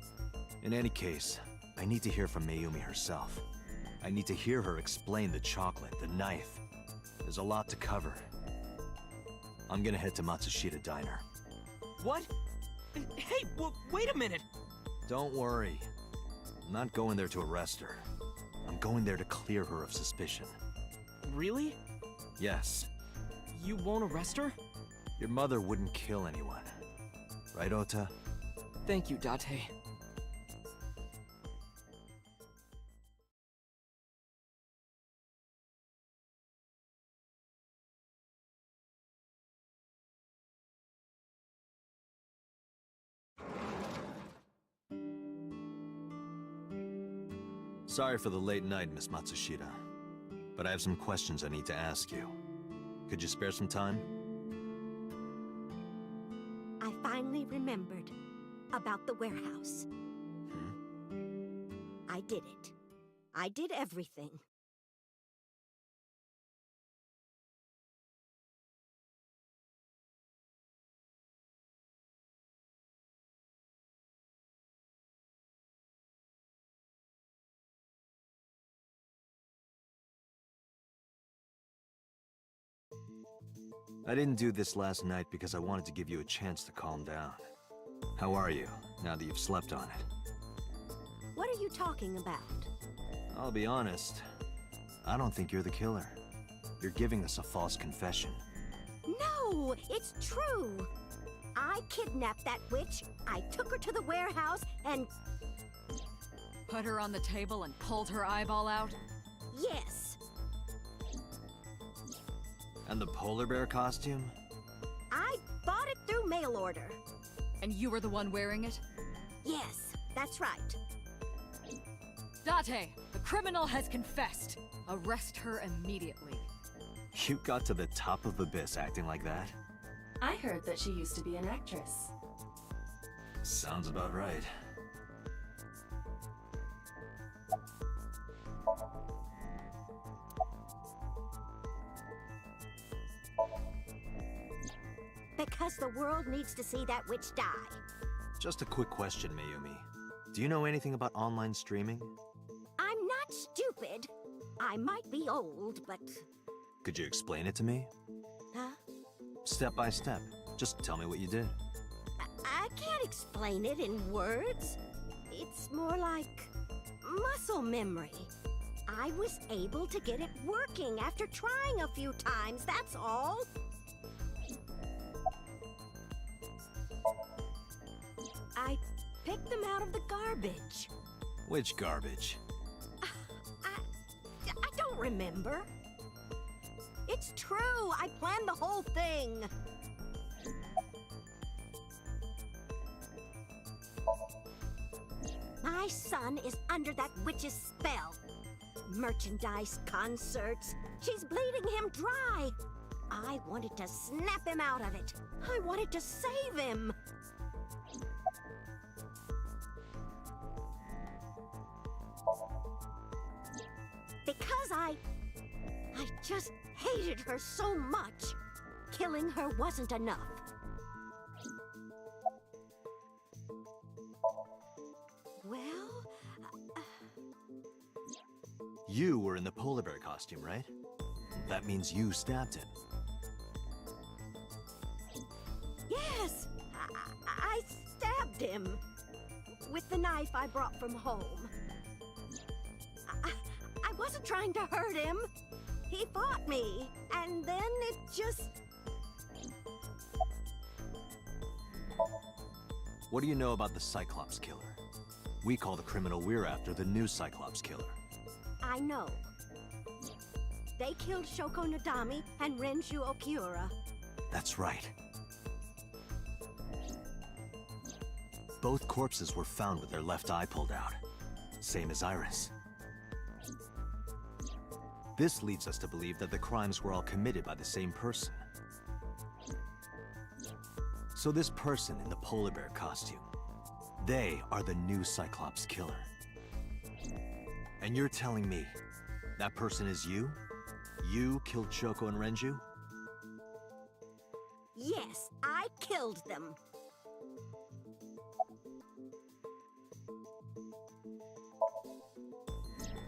In any case, I need to hear from Mayumi herself. I need to hear her explain the chocolate, the knife. There's a lot to cover. I'm gonna head to Matsushita Diner. What? Hey, wait a minute! Don't worry. I'm not going there to arrest her. I'm going there to clear her of suspicion. Really? Yes. You won't arrest her? Your mother wouldn't kill anyone. Right, Ota? Thank you, Date. Sorry for the late night, Miss Matsushita. But I have some questions I need to ask you. Could you spare some time? I finally remembered about the warehouse. I did it. I did everything. I didn't do this last night because I wanted to give you a chance to calm down. How are you, now that you've slept on it? What are you talking about? I'll be honest. I don't think you're the killer. You're giving us a false confession. No, it's true. I kidnapped that witch, I took her to the warehouse, and Put her on the table and pulled her eyeball out? yes, And the polar bear costume? I bought it through mail order. And you were the one wearing it? Yes, that's right. Date, the criminal has confessed. Arrest her immediately. You got to the top of Abyss acting like that? I heard that she used to be an actress. Sounds about right. Because the world needs to see that witch die. Just a quick question, Mayumi. Do you know anything about online streaming? I'm not stupid. I might be old, but... Could you explain it to me? Huh? Step by step. Just tell me what you did. I can't explain it in words. It's more like muscle memory. I was able to get it working after trying a few times, that's all. I picked them out of the garbage. Which garbage? I don't remember. It's true, I planned the whole thing. My son is under that witch's spell. Merchandise, concerts. She's bleeding him dry. I wanted to snap him out of it. I wanted to save him. Because I just hated her so much. Killing her wasn't enough. Well... You were in the polar bear costume, right? That means you stabbed him. Yes! I stabbed him. With the knife I brought from home. I wasn't trying to hurt him. He fought me, and then it just... What do you know about the Cyclops killer? We call the criminal we're after the new Cyclops killer. I know. They killed Shoko Nadami and Renju Okiura. That's right. Both corpses were found with their left eye pulled out. Same as Iris. This leads us to believe that the crimes were all committed by the same person. So this person in the polar bear costume, they are the new Cyclops killer. And you're telling me that person is you? You killed Shoko and Renju? Yes, I killed them.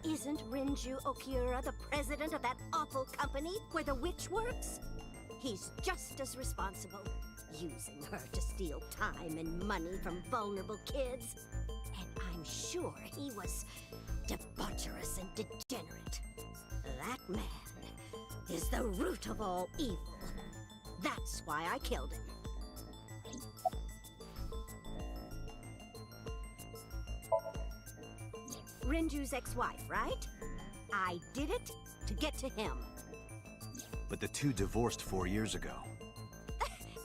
Isn't Renju Okura the president of that awful company where the witch works? He's just as responsible, using her to steal time and money from vulnerable kids. And I'm sure he was debaucherous and degenerate. That man is the root of all evil. That's why I killed him. Renju's ex-wife, right? I did it to get to him. But the two divorced 4 years ago.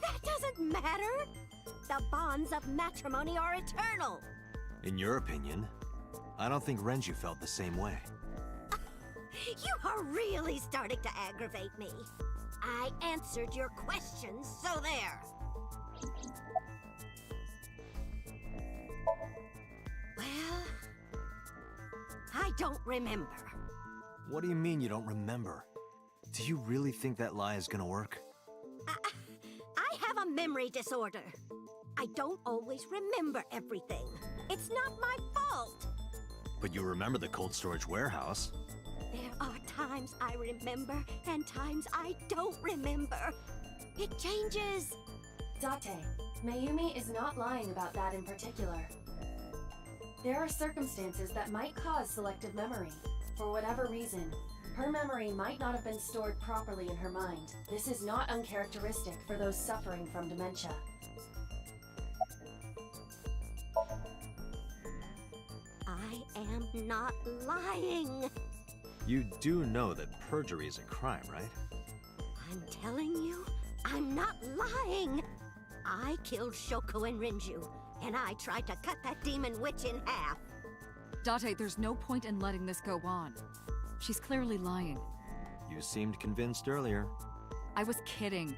That doesn't matter! The bonds of matrimony are eternal! In your opinion, I don't think Renju felt the same way. You are really starting to aggravate me. I answered your questions, so there. Well, I don't remember. What do you mean you don't remember? Do you really think that lie is gonna work? I have a memory disorder. I don't always remember everything. It's not my fault. But you remember the cold storage warehouse. There are times I remember and times I don't remember. It changes. Date, Mayumi is not lying about that in particular. There are circumstances that might cause selective memory. For whatever reason, her memory might not have been stored properly in her mind. This is not uncharacteristic for those suffering from dementia. I am not lying. You do know that perjury is a crime, right? I'm telling you, I'm not lying. I killed Shoko and Renju, and I tried to cut that demon witch in half. Date, there's no point in letting this go on. She's clearly lying. You seemed convinced earlier. I was kidding.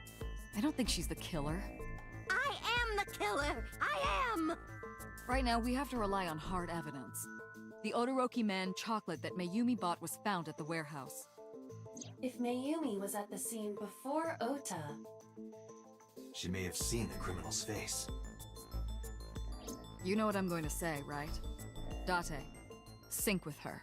I don't think she's the killer. I am the killer! I am! Right now, we have to rely on hard evidence. The Odoroki Man chocolate that Mayumi bought was found at the warehouse. If Mayumi was at the scene before Ota, She may have seen the criminal's face. You know what I'm going to say, right? Date, sync with her.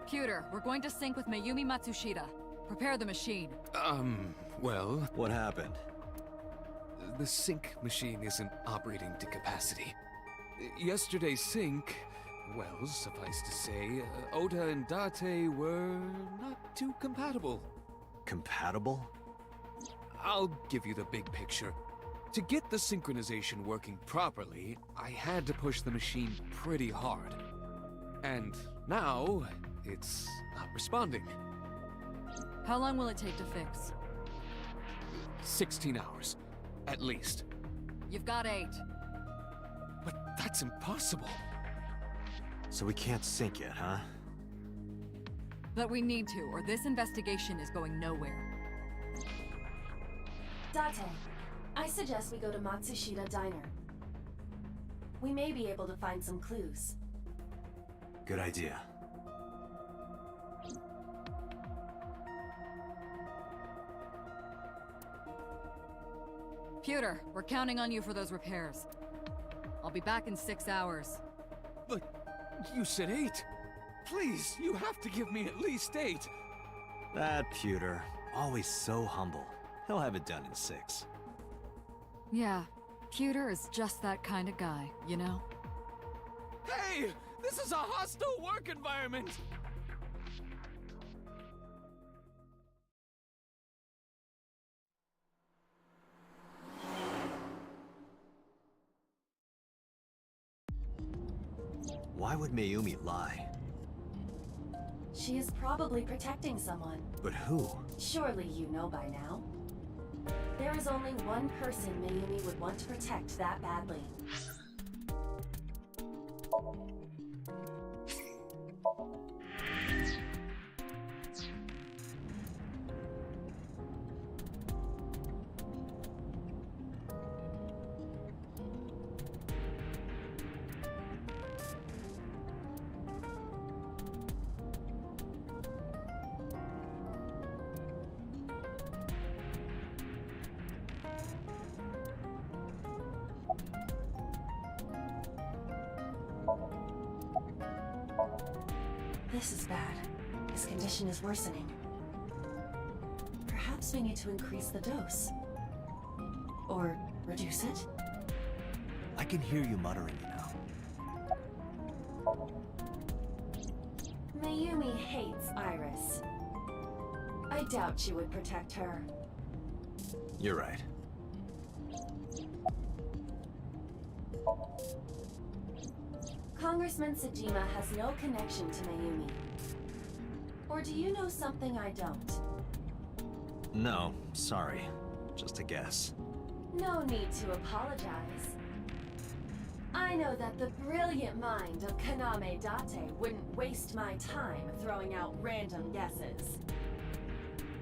Computer, we're going to sync with Mayumi Matsushita. Prepare the machine. Well, What happened? the sync machine isn't operating to capacity. Yesterday's sync, well, suffice to say, Ota and Date were not too compatible. Compatible? I'll give you the big picture. To get the synchronization working properly, I had to push the machine pretty hard. And now, it's not responding. How long will it take to fix? 16 hours, at least. You've got 8. But that's impossible. So we can't sync yet, huh? But we need to, or this investigation is going nowhere. Date, I suggest we go to Matsushita Diner. We may be able to find some clues. Good idea. Computer, we're counting on you for those repairs. I'll be back in 6 hours. But you said 8. Please, you have to give me at least 8. That pewter, always so humble. He'll have it done in 6. Yeah, Computer is just that kind of guy, you know? Hey! This is a hostile work environment! Why would Mayumi lie? She is probably protecting someone. But who? Surely you know by now. There is only one person Mayumi would want to protect that badly. This is bad. His condition is worsening. Perhaps we need to increase the dose. Or reduce it? I can hear you muttering it now. Mayumi hates Iris. I doubt she would protect her. You're right. Congressman Sejima has no connection to Mayumi. Or do you know something I don't? No, sorry. Just a guess. No need to apologize. I know that the brilliant mind of Kaname Date wouldn't waste my time throwing out random guesses.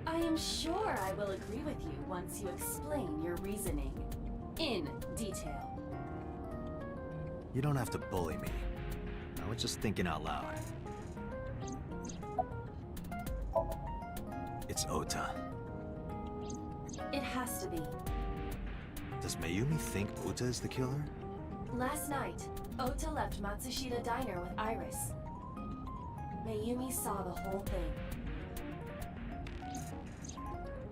I am sure I will agree with you once you explain your reasoning. In detail. You don't have to bully me. I was just thinking out loud. It's Ota. It has to be. Does Mayumi think Ota is the killer? Last night, Ota left Matsushita Diner with Iris. Mayumi saw the whole thing.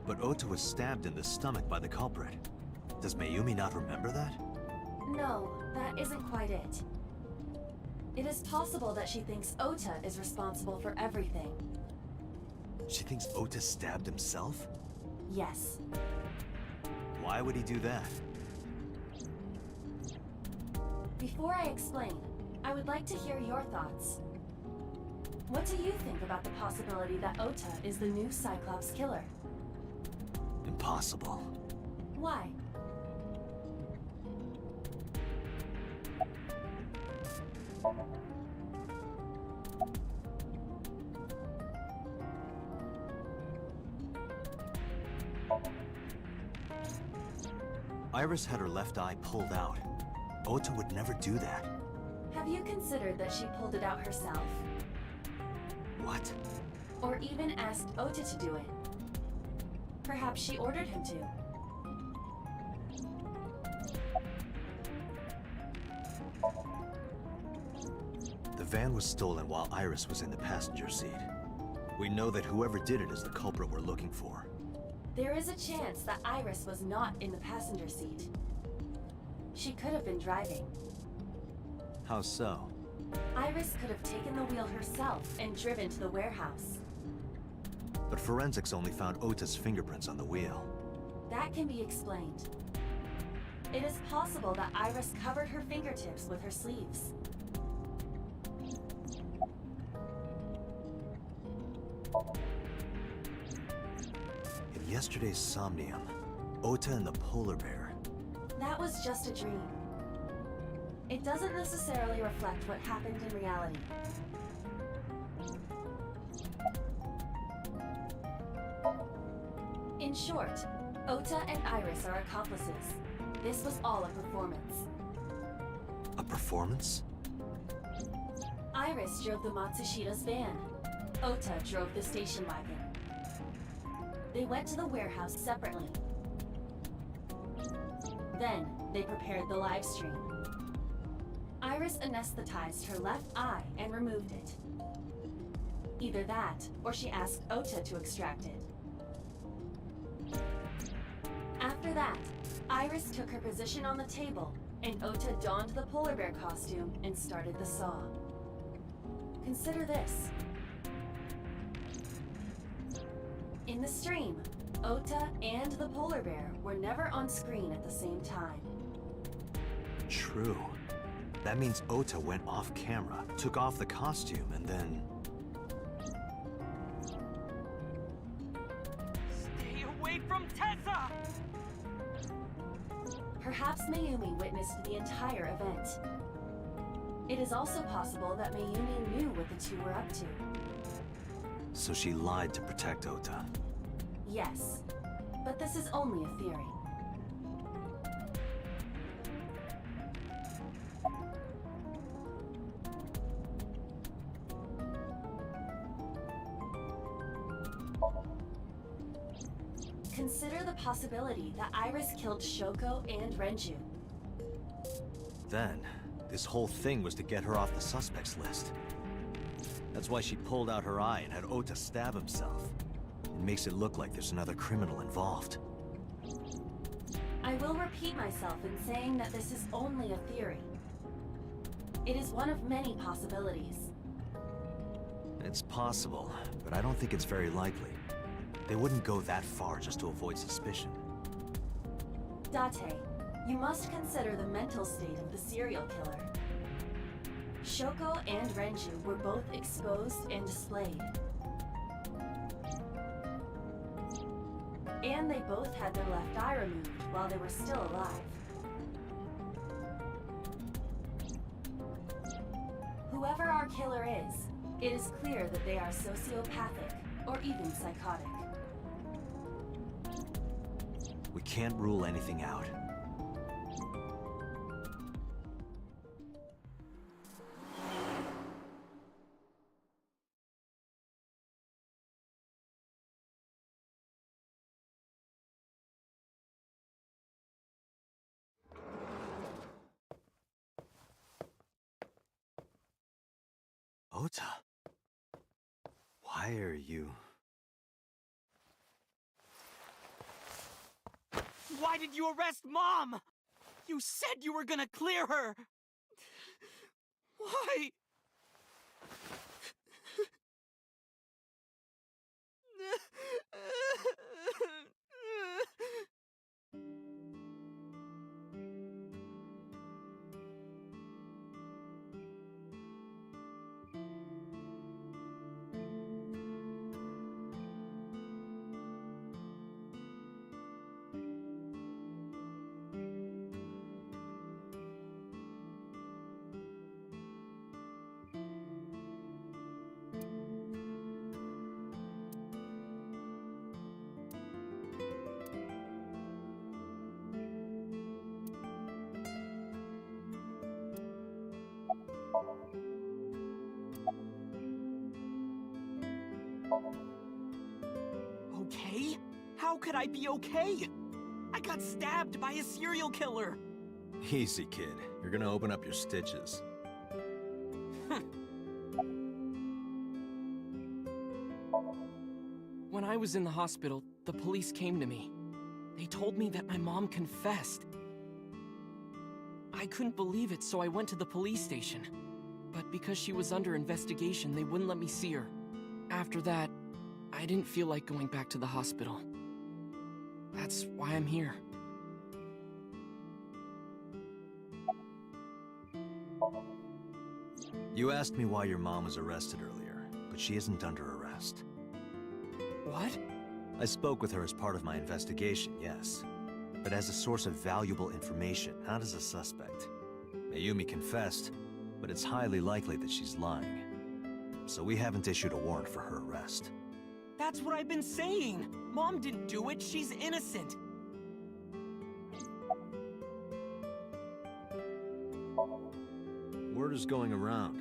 But Ota was stabbed in the stomach by the culprit. Does Mayumi not remember that? No, that isn't quite it. It is possible that she thinks Ota is responsible for everything. She thinks Ota stabbed himself? Yes. Why would he do that? Before I explain, I would like to hear your thoughts. What do you think about the possibility that Ota is the new Cyclops killer? Impossible. Why? Iris had her left eye pulled out. Ota would never do that. Have you considered that she pulled it out herself? What? Or even asked Ota to do it? Perhaps she ordered him to. The van was stolen while Iris was in the passenger seat. We know that whoever did it is the culprit we're looking for. There is a chance that Iris was not in the passenger seat. She could have been driving. How so? Iris could have taken the wheel herself and driven to the warehouse. But forensics only found Ota's fingerprints on the wheel. That can be explained. It is possible that Iris covered her fingertips with her sleeves. In yesterday's Somnium, Ota and the polar bear. That was just a dream. It doesn't necessarily reflect what happened in reality. In short, Ota and Iris are accomplices. This was all a performance. A performance? Iris drove the Matsushita's van. Ota drove the station wagon. They went to the warehouse separately. Then, they prepared the live stream. Iris anesthetized her left eye and removed it. Either that, or she asked Ota to extract it. After that, Iris took her position on the table, and Ota donned the polar bear costume and started the saw. Consider this. In the stream, Ota and the polar bear were never on screen at the same time. True. That means Ota went off camera, took off the costume, and then... Tessa! Perhaps Mayumi witnessed the entire event. It is also possible that Mayumi knew what the two were up to. So she lied to protect Ota. Yes, but this is only a theory. Consider the possibility that Iris killed Shoko and Renju. Then, this whole thing was to get her off the suspects list. That's why she pulled out her eye and had Ota stab himself. It makes it look like there's another criminal involved. I will repeat myself in saying that this is only a theory. It is one of many possibilities. It's possible, but I don't think it's very likely. They wouldn't go that far just to avoid suspicion. Date, you must consider the mental state of the serial killer. Shoko and Renju were both exposed and displayed. And they both had their left eye removed while they were still alive. Whoever our killer is, it is clear that they are sociopathic or even psychotic. We can't rule anything out. Ota, why are you... Why did you arrest Mom? You said you were gonna clear her! Why? Okay? How could I be okay? I got stabbed by a serial killer! Easy, kid. You're gonna open up your stitches. When I was in the hospital, the police came to me. They told me that my mom confessed. I couldn't believe it, so I went to the police station. But because she was under investigation, they wouldn't let me see her. After that, I didn't feel like going back to the hospital. That's why I'm here. You asked me why your mom was arrested earlier, but she isn't under arrest. What? I spoke with her as part of my investigation, yes. But as a source of valuable information, not as a suspect. Mayumi confessed, but it's highly likely that she's lying. So we haven't issued a warrant for her arrest. That's what I've been saying! Mom didn't do it, she's innocent! Word is going around.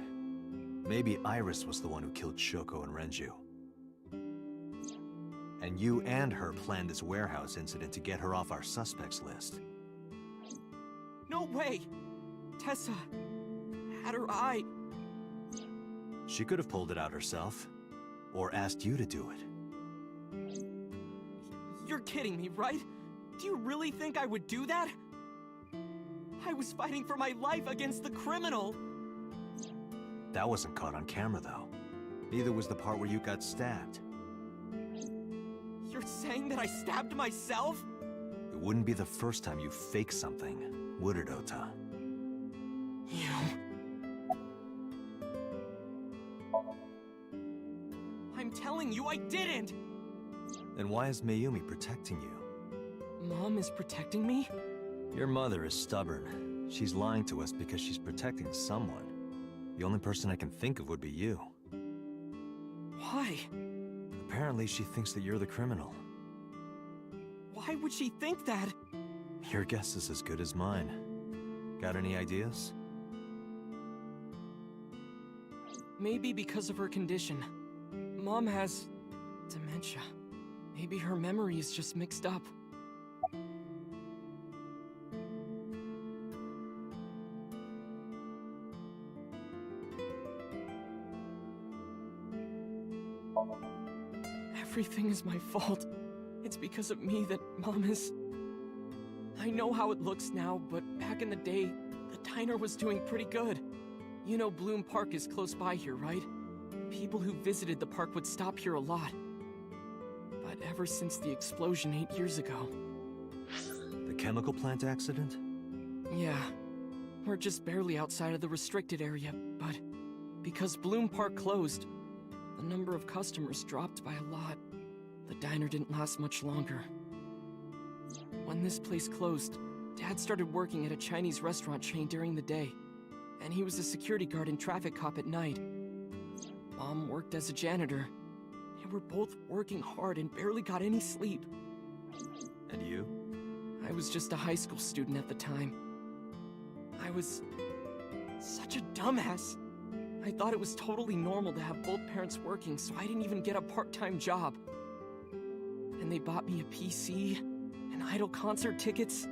Maybe Iris was the one who killed Shoko and Renju. And you and her planned this warehouse incident to get her off our suspects list. No way! Tessa had her eye. She could have pulled it out herself, or asked you to do it. You're kidding me, right? Do you really think I would do that? I was fighting for my life against the criminal! That wasn't caught on camera, though. Neither was the part where you got stabbed. You're saying that I stabbed myself? It wouldn't be the first time you faked something, would it, Ota? You... I'm telling you, I didn't! Then why is Mayumi protecting you? Mom is protecting me? Your mother is stubborn. She's lying to us because she's protecting someone. The only person I can think of would be you. Why? Apparently, she thinks that you're the criminal. Why would she think that? Your guess is as good as mine. Got any ideas? Maybe because of her condition. Mom has dementia. Maybe her memory is just mixed up. Everything is my fault. It's because of me that Mom is... I know how it looks now, but back in the day, the diner was doing pretty good. You know Bloom Park is close by here, right? People who visited the park would stop here a lot. But ever since the explosion 8 years ago... The chemical plant accident? Yeah. We're just barely outside of the restricted area, but... because Bloom Park closed, the number of customers dropped by a lot. The diner didn't last much longer. When this place closed, Dad started working at a Chinese restaurant chain during the day, and he was a security guard and traffic cop at night. Mom worked as a janitor. They were both working hard and barely got any sleep. And you? I was just a high school student at the time. I was such a dumbass. I thought it was totally normal to have both parents working, so I didn't even get a part-time job. And they bought me a PC and Idol concert tickets.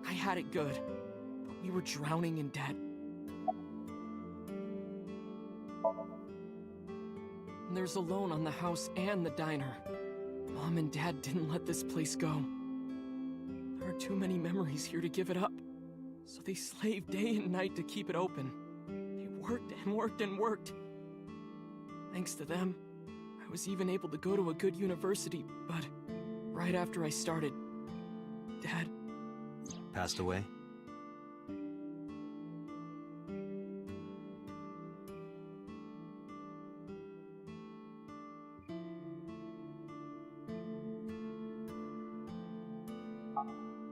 I had it good, but we were drowning in debt. And there's a loan on the house and the diner. Mom and Dad didn't let this place go. There are too many memories here to give it up, so they slaved day and night to keep it open. They worked and worked and worked. Thanks to them, I was even able to go to a good university, but right after I started, Dad... Passed away?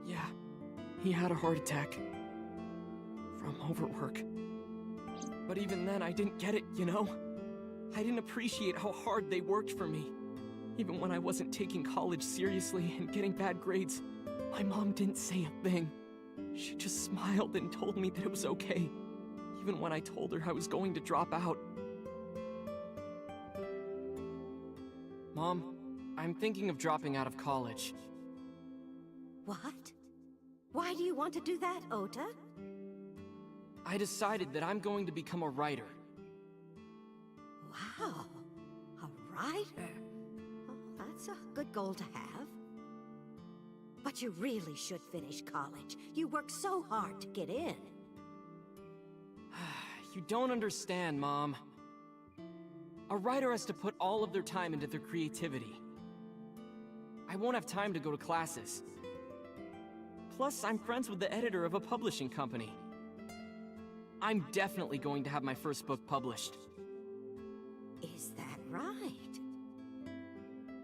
Yeah, he had a heart attack. From overwork. But even then, I didn't get it, you know? I didn't appreciate how hard they worked for me. Even when I wasn't taking college seriously and getting bad grades, my mom didn't say a thing. She just smiled and told me that it was okay, even when I told her I was going to drop out. Mom, I'm thinking of dropping out of college. What? Why do you want to do that, Ota? I decided that I'm going to become a writer. Wow, a writer? Oh, that's a good goal to have. But you really should finish college. You worked so hard to get in. You don't understand, Mom. A writer has to put all of their time into their creativity. I won't have time to go to classes. Plus, I'm friends with the editor of a publishing company. I'm definitely going to have my first book published. Is that right?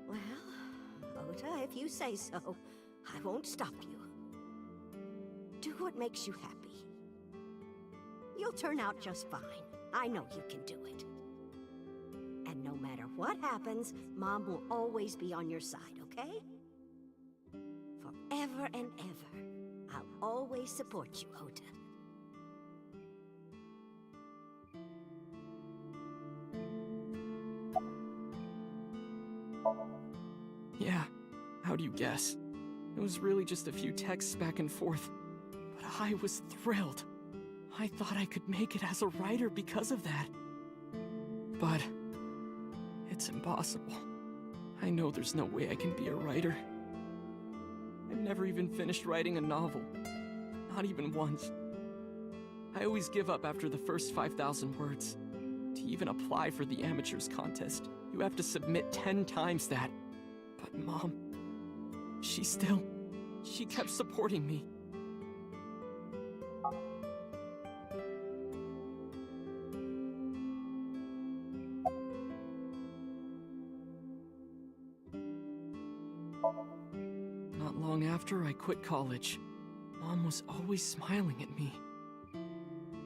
Well, Ota, if you say so, I won't stop you. Do what makes you happy. You'll turn out just fine. I know you can do it. And no matter what happens, Mom will always be on your side, okay? Forever and ever, I'll always support you, Ota. Yeah, how do you guess? It was really just a few texts back and forth, but I was thrilled. I thought I could make it as a writer because of that. But it's impossible. I know there's no way I can be a writer. I've never even finished writing a novel. Not even once. I always give up after the first 5,000 words. To even apply for the amateurs contest, you have to submit 10 times that. But Mom, she kept supporting me. Not long after I quit college, Mom was always smiling at me.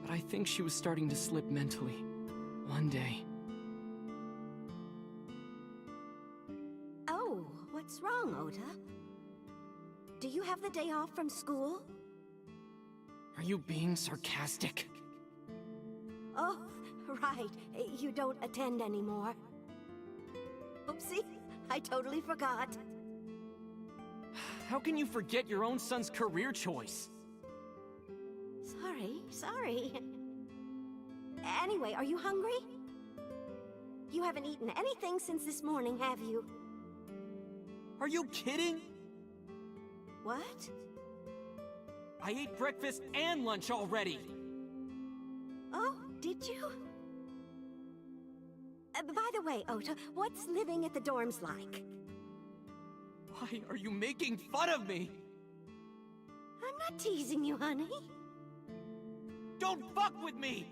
But I think she was starting to slip mentally. One day. Oh, what's wrong, Ota? Do you have the day off from school? Are you being sarcastic? Oh, right. You don't attend anymore. Oopsie, I totally forgot. How can you forget your own son's career choice? Sorry. Anyway, are you hungry? You haven't eaten anything since this morning, have you? Are you kidding? What? I ate breakfast and lunch already! Oh, did you? By the way, Ota, what's living at the dorms like? Why are you making fun of me? I'm not teasing you, honey. Don't fuck with me!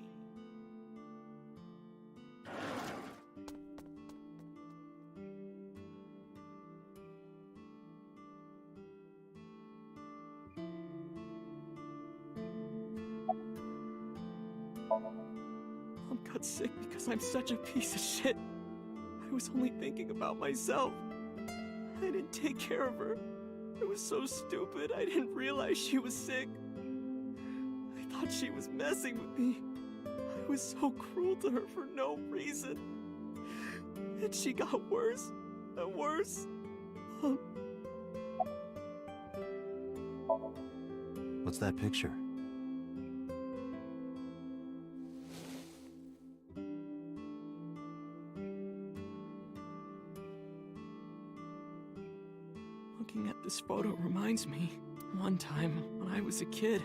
Mom got sick because I'm such a piece of shit. I was only thinking about myself. I didn't take care of her. I was so stupid, I didn't realize she was sick. I thought she was messing with me. I was so cruel to her for no reason. And she got worse and worse. What's that picture? Looking at this photo reminds me, one time when I was a kid,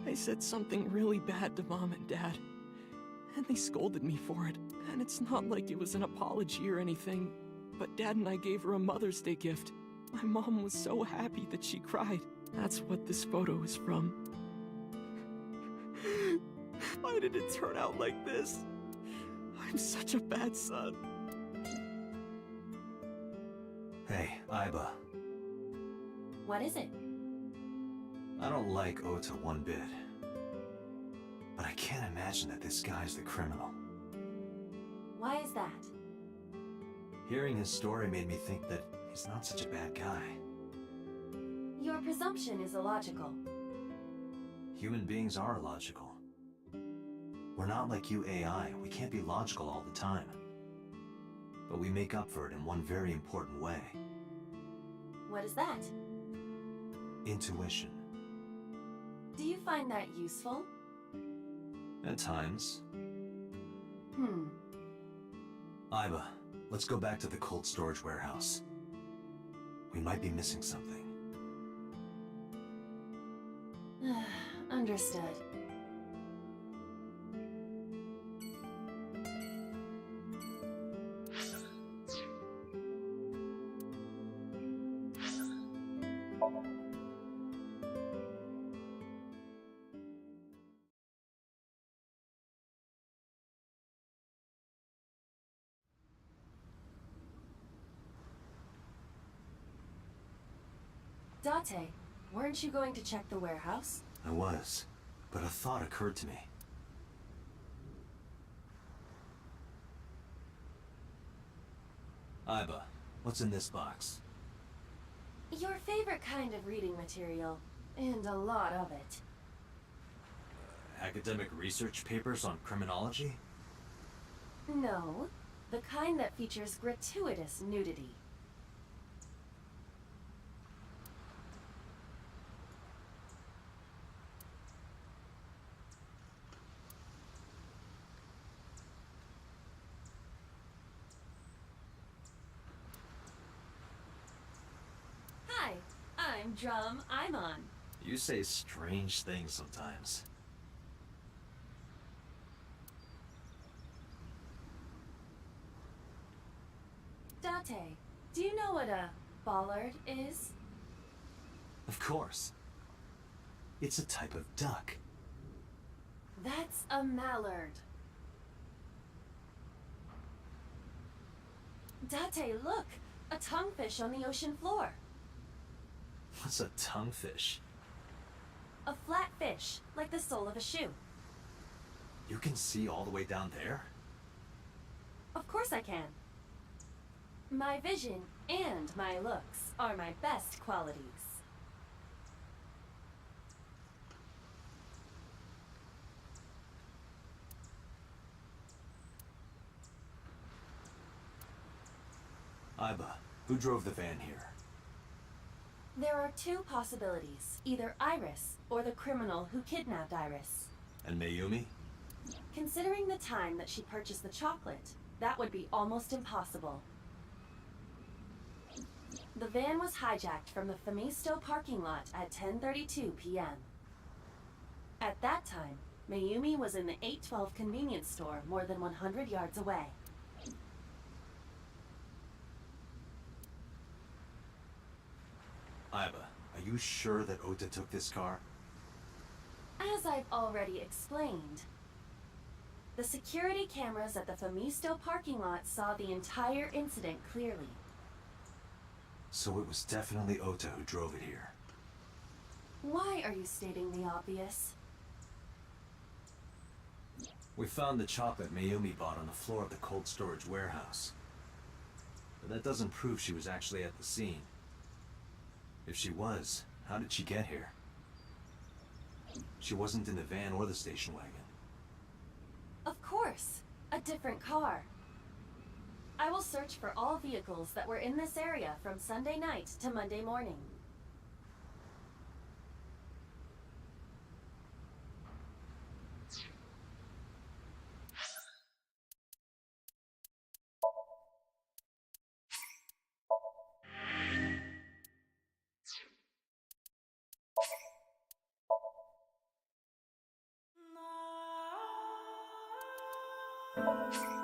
I said something really bad to Mom and Dad, and they scolded me for it. And it's not like it was an apology or anything, but Dad and I gave her a Mother's Day gift. My mom was so happy that she cried. That's what this photo is from. Why did it turn out like this? I'm such a bad son. Hey, Aiba. What is it? I don't like Ota one bit. But I can't imagine that this guy's the criminal. Why is that? Hearing his story made me think that he's not such a bad guy. Your presumption is illogical. Human beings are illogical. We're not like you AI. We can't be logical all the time. But we make up for it in one very important way. What is that? Intuition. Do you find that useful? At times. Hmm. Aiba, let's go back to the cold storage warehouse. We might be missing something. Understood. Date, weren't you going to check the warehouse? I was, but a thought occurred to me. Aiba, what's in this box? Your favorite kind of reading material, and a lot of it. Academic research papers on criminology? No, the kind that features gratuitous nudity. Hi, I'm Drum, I'm on. You say strange things sometimes. Date, do you know what a bollard is? Of course. It's a type of duck. That's a mallard. Date, look! A tonguefish on the ocean floor. What's a tonguefish? A flat fish, like the sole of a shoe. You can see all the way down there? Of course I can. My vision and my looks are my best qualities. Iba, who drove the van here? There are two possibilities, either Iris or the criminal who kidnapped Iris. And Mayumi? Considering the time that she purchased the chocolate, that would be almost impossible. The van was hijacked from the Famisto parking lot at 10:32 p.m. At that time, Mayumi was in the 812 convenience store more than 100 yards away. Iba, are you sure that Ota took this car? As I've already explained, the security cameras at the Famisto parking lot saw the entire incident clearly. So it was definitely Ota who drove it here. Why are you stating the obvious? We found the chocolate Mayumi bought on the floor of the cold storage warehouse. But that doesn't prove she was actually at the scene. If she was, how did she get here? She wasn't in the van or the station wagon. Of course, a different car. I will search for all vehicles that were in this area from Sunday night to Monday morning. No.